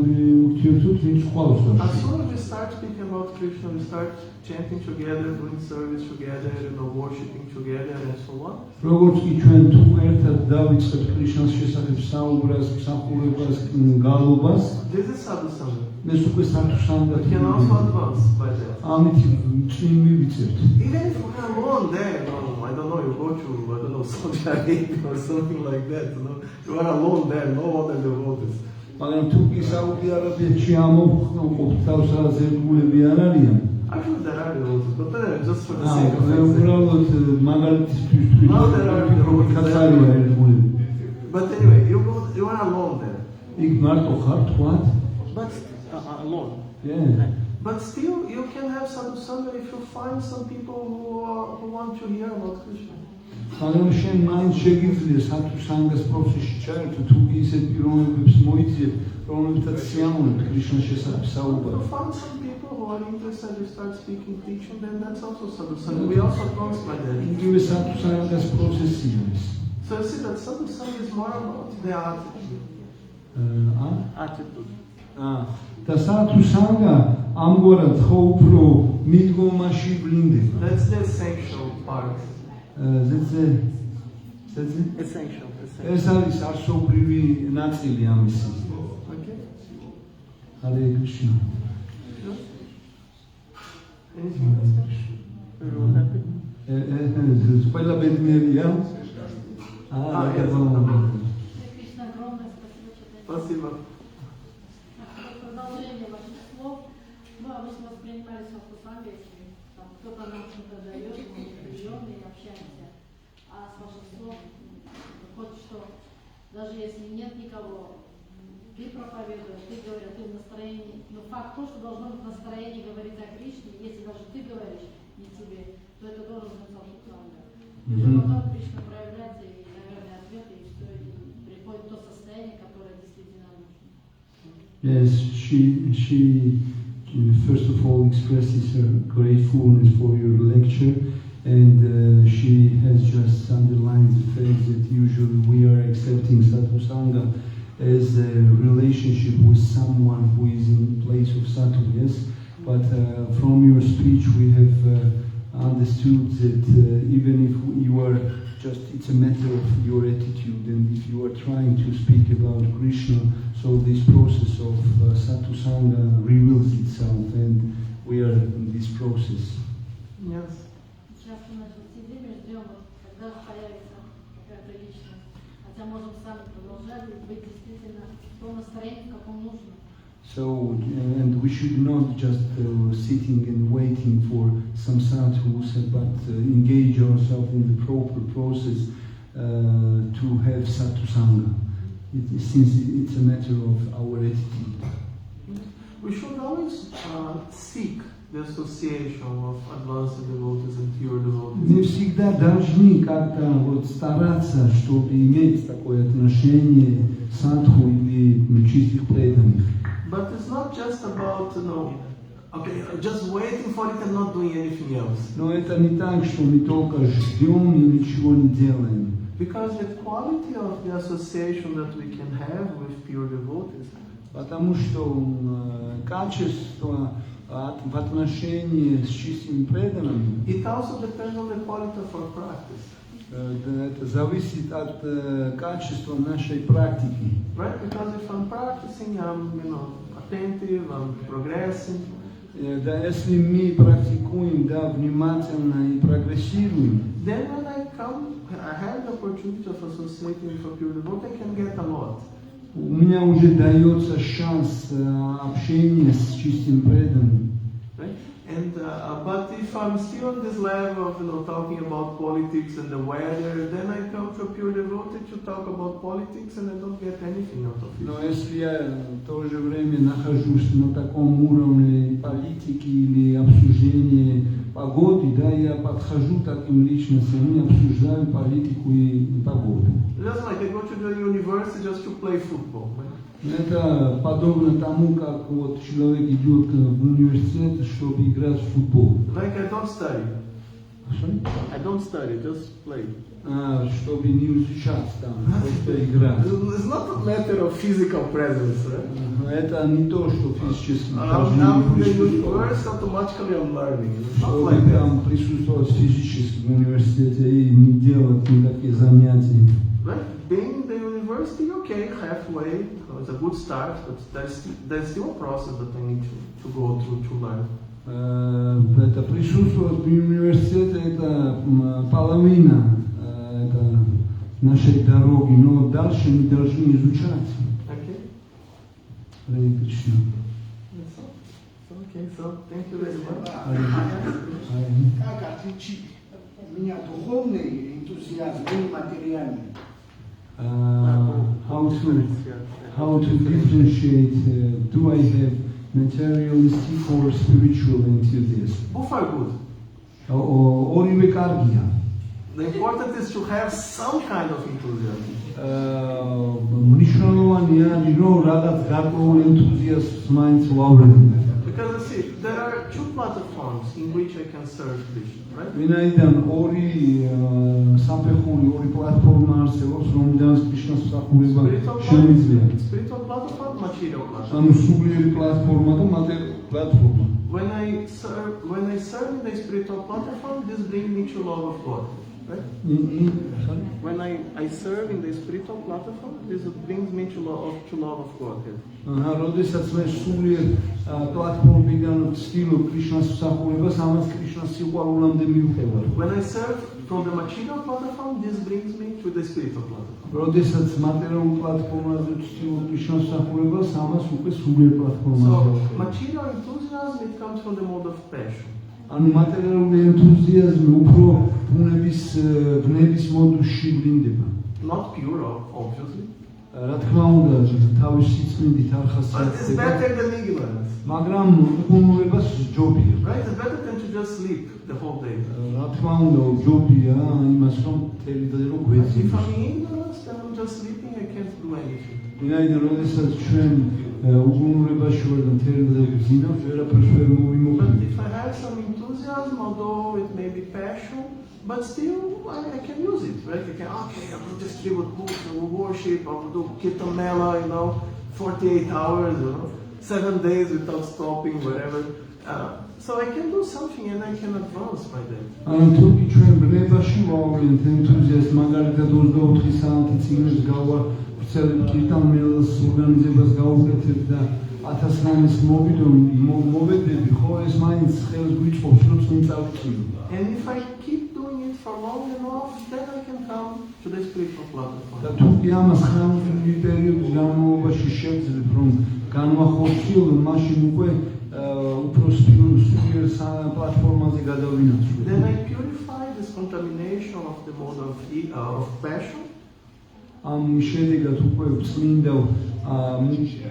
ურთიერთოთ, ვინც ყავს As გარშემო. soon as we start speaking about Krishna, we start chanting together, doing service together, worshiping together, and so on. როგორც კი ჩვენ თუ ერთად დავიწყებთ კრიშნას შესახებ საუბრას, მსახურებას, გალობას, This is sadhusanga. ეს უკვე სათუ სანგა. We can also advance by that. ამით წინ მივიწევთ. Even if we're alone there, I don't know, you go to, Saudi Arabia or something like that, you are alone there, no other devotees. მაგრამ თუ კი საუდი არაბეთში ამოხობთ თავს აზერბულები არ არიან. Actually, there are devotees, but just for the sake of example. უბრალოდ მაგალითისთვის Now there are devotees კაცარია ერთგულები. But anyway, you are alone there. იქ მარტო ხარ თქვათ? But alone. Yeah. But still, you can have sadhusanga if you find some people who want to hear about Krishna. მაგრამ შენ მაინც შეგიძლია სათუ სანგას პროცესში ჩაერთო, თუ კი ისეთ პიროვნებებს მოიძიებ, რომლებთაც სიამოვნებთ კრიშნას შესახებ If საუბარი. you find some people who are interested, you start speaking, teaching, then that's also sadhusanga. We also advance by that. იგივე სათუ სანგას პროცესია ეს. So you see that sadhusanga is more about the attitude. Attitude. და სათუ სანგა ამგვარად ხო უფრო მიდგომაში ვლინდება. That's the essential part. ზეცე Essential. ეს არის არსობრივი ნაწილი ამისი. Okay? ჰარე კრიშნა. Anything else? Everyone happy? ყველა ბედნიერია? Кришна, огромное спасибо, читатель. Спасибо. Продолжение ваших слов. Мы обычно воспринимали сатсанга, если там кто-то нам что-то дает, мы прием и общаемся. А с ваших слов выходит, что даже если нет никого, ты проповедуешь, ты говоришь, ты в настроении. Но факт то, что должно быть настроение говорить о Кришне, если даже ты говоришь не тебе, то это должен быть сатсанга. Уже потом Кришна проявляется и, наверное, ответы, и все, и приходит то состояние, которое действительно нужно. Yes, she first of all expresses her gratefulness for your lecture, and she has just underlined the fact that usually we are accepting Sadhu Sangha as a relationship with someone who is in place of Sadhu, yes? But from your speech we have understood that even if you are just, it's a matter of your attitude, and if you are trying to speak about Krishna, so this process of Sadhu Sangha reveals itself, and we are in this process. Yes. Часто мы сидим и ждем, когда появится какая-то личность. Хотя можем сами продолжать быть действительно в том настроении, в каком нужно. So, and we should not just sitting and waiting for some sadhus, but engage ourselves in the proper process to have Sadhu Sangha. Since it's a matter of our attitude. We should always seek the association of advanced devotees and pure devotees. Мы всегда должны как-то вот стараться, чтобы иметь такое отношение садху или чистых преданных. But it's not just about, Okay, just waiting for it and not doing anything else. Но это не так, что мы только ждем и ничего не делаем. Because the quality of the association that we can have with pure devotees Потому что качество в отношении с чистыми преданными it also depends on the quality of our practice. это зависит от качества нашей практики. Right? Because if I'm practicing, I'm attentive, I'm progressing. Да, если мы практикуем, да, внимательно и прогрессируем, Then when I have the opportunity of associating with a pure devotee, I can get a lot. у меня уже дается шанс общения с чистым преданным. Right? And but if I'm still on this level of talking about politics and the weather, then I come to a pure devotee to talk about politics and I don't get anything out of it. Но если я в то же время нахожусь на таком уровне политики или обсуждения погоды, да, я подхожу таким личностям и обсуждаю политику и погоду. Just like I go to the university just to play football. Right? Это подобно тому, как вот человек идет в университет, чтобы играть в футбол. Like I don't study. Что? I don't study, just play. Чтобы не изучать там, просто играть. It's not a matter of physical presence, right? Это не то, что физически I'm in the universe, automatically I'm learning. It's not чтобы like that. там присутствовать физически в университете и не делать никакие занятия. Right? Being in the university, okay, halfway, it's a good start, but there's still a process that I need to go through to learn. Это присутствовать в университете, это половина это нашей дороги, но дальше мы должны изучать. Okay? Харе Кришна. That's all. Okay, so thank you very much. Как отличить меня духовный энтузиазм и материальный? How to differentiate, do I have materialistic or spiritual enthusiasm? Both are good. ორივე კარგია. The important is to have some kind of enthusiasm. მნიშვნელოვანია რომ რაღაც გარკვეული ენთუზიაზმს მაინც ვავრევი. Because you see, there are two platforms in which I can serve Krishna, right? ვინაიდან ორი საფეხური, ორი პლატფორმა არსებობს, რომლიდანაც კრიშნას მსახურება შემიძლია. Spiritual platform, material platform. ანუ სულიერი პლატფორმა და მატერიალური პლატფორმა. When I serve in the spiritual platform, this brings me to love of God, right? When I serve in the spiritual platform, this brings me to love of God. როდესაც მე სულიერ პლატფორმიდან ვცდილობ კრიშნას მსახურებას, ამას კრიშნას სიყვარულამდე მივყევარ. When I serve from the material platform, this brings me to the spiritual platform. როდესაც მატერიალურ პლატფორმაზე ვცდილობ კრიშნას მსახურებას, ამას უკვე სულიერ პლატფორმაზე. So, material enthusiasm, it comes from the mode of passion. ანუ მატერიალური ენთუზიაზმი უფრო ბუნების მოდულში ვლინდება. Not pure, obviously. რა თქმა უნდა, თავის სიწმინდით არ But it's ხასიათდება, better than ignorance. მაგრამ უყუნურებას ჯობია. Right? It's better than to just sleep the whole day. რა თქმა უნდა, ჯობია იმას რომ მთელი დღე რომ If გვეძინოს. I'm in ignorance, then I'm just sleeping, I can't do anything. ვინაიდან როდესაც ჩვენ უყუნურებაში ვარ და მთელი დღე გვძინავთ, ვერაფერს ვერ But მოვიმოქმედებ. if I have some enthusiasm, although it may be passion, but still I can use it, right? I can, okay, I will distribute books, I will worship, I will do Kirtan Mela, 48 hours, 7 days without stopping, whatever. So I can do something and I can advance by that. ანუ თუკი ჩვენ ბნებაში ვავლიეთ ენთუზიაზმს, მაგალითად 24 საათი წიგნებს გავავრცელებ, კირტან მელას ორგანიზებას გავუკეთებ და 1000 ნამის მოვედები, ხო ეს მაინც ხელს გვიწყობს, რომ წინ წავიწყიო. And if I keep doing it for long enough, then I can come to the spiritual platform. და თუკი ამას ხანმოკლე პერიოდის განმავლობაში შევძლებ, რომ განვახორციელო, მაშინ უკვე უფრო სულიერ პლატფორმაზე გადავინაცვლებ. Then I purify this contamination of the mode of passion. ამ შედეგად უკვე წმინდა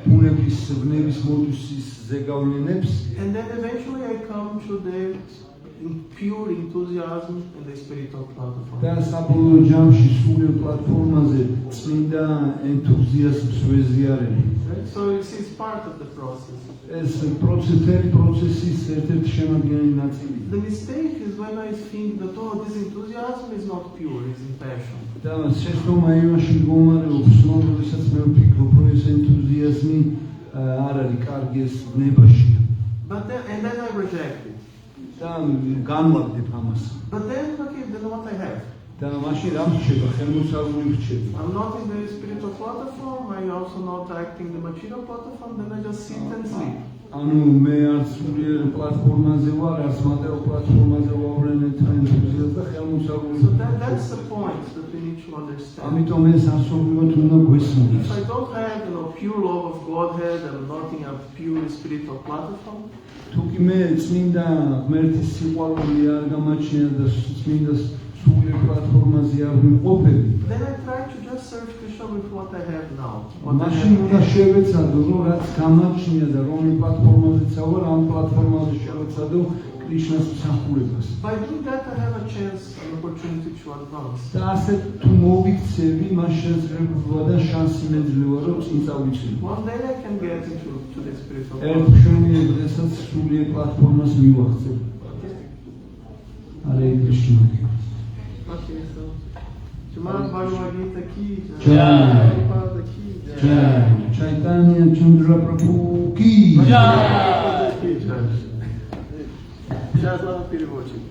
ბუნების მოდუსის ზეგავლენებს And then eventually I come to the pure enthusiasm in the spiritual platform. და საბოლოო ჯამში სულიერ პლატფორმაზე წმინდა ენთუზიაზმს ვეზიარებ. Right? So you see, it's part of the process. ეს პროცესის ერთ-ერთი შემადგენელი ნაწილია. The mistake is when I think that, oh, this enthusiasm is not pure, it's in passion. და შეცდომა იმაში მდგომარეობს, რომ როდესაც მე ვფიქრობ, რომ ეს ენთუზიაზმი არ არის კარგი, ეს ნებაშია. And then I reject it. და განვაგდებ ამას. But then, okay, then what I have? და მაშინ რა რჩება, ხელმოსავლური რჩება. I'm not in the spiritual platform, I also not acting the material platform, then I just sit and sleep. ანუ მე არც სულიერ პლატფორმაზე ვარ, არც მატერიალურ პლატფორმაზე ვავრენებ ენთუზიაზმს და ხელმოსავლური. So that's the point that we need to understand. ამიტომ ეს ასობრივად უნდა გვესმოდეთ. If I don't have, pure love of Godhead and nothing of pure spiritual platform, თუ კი მე წმინდა ღმერთის სიყვარული არ გამაჩნია და წმინდა სულიერ პლატფორმაზე არ ვიმყოფები, then I try to just serve Krishna with what I have now. მაშინ უნდა შევეცადო, რომ რაც გამაჩნია და რომელი პლატფორმაზეც ვარ, ამ პლატფორმაზე შევეცადო კრიშნას მსახურებას. By doing that, I have a chance, an opportunity to advance. და ასე თუ მოვიქცევი, მას შესაძლებლობა და შანსი მეძლევა, რომ წინ წავიცვლი. One day I can get into the spiritual ერთ platform. მშვენიერ დღესაც სულიერ პლატფორმას მივახცევ. Hare Krishna. Okay, so Srimad Bhagavad Gita ki Jai. Prabhupada ki Jai. Chaitanya Chandra Prabhu ki Jai. Сейчас надо переводчик.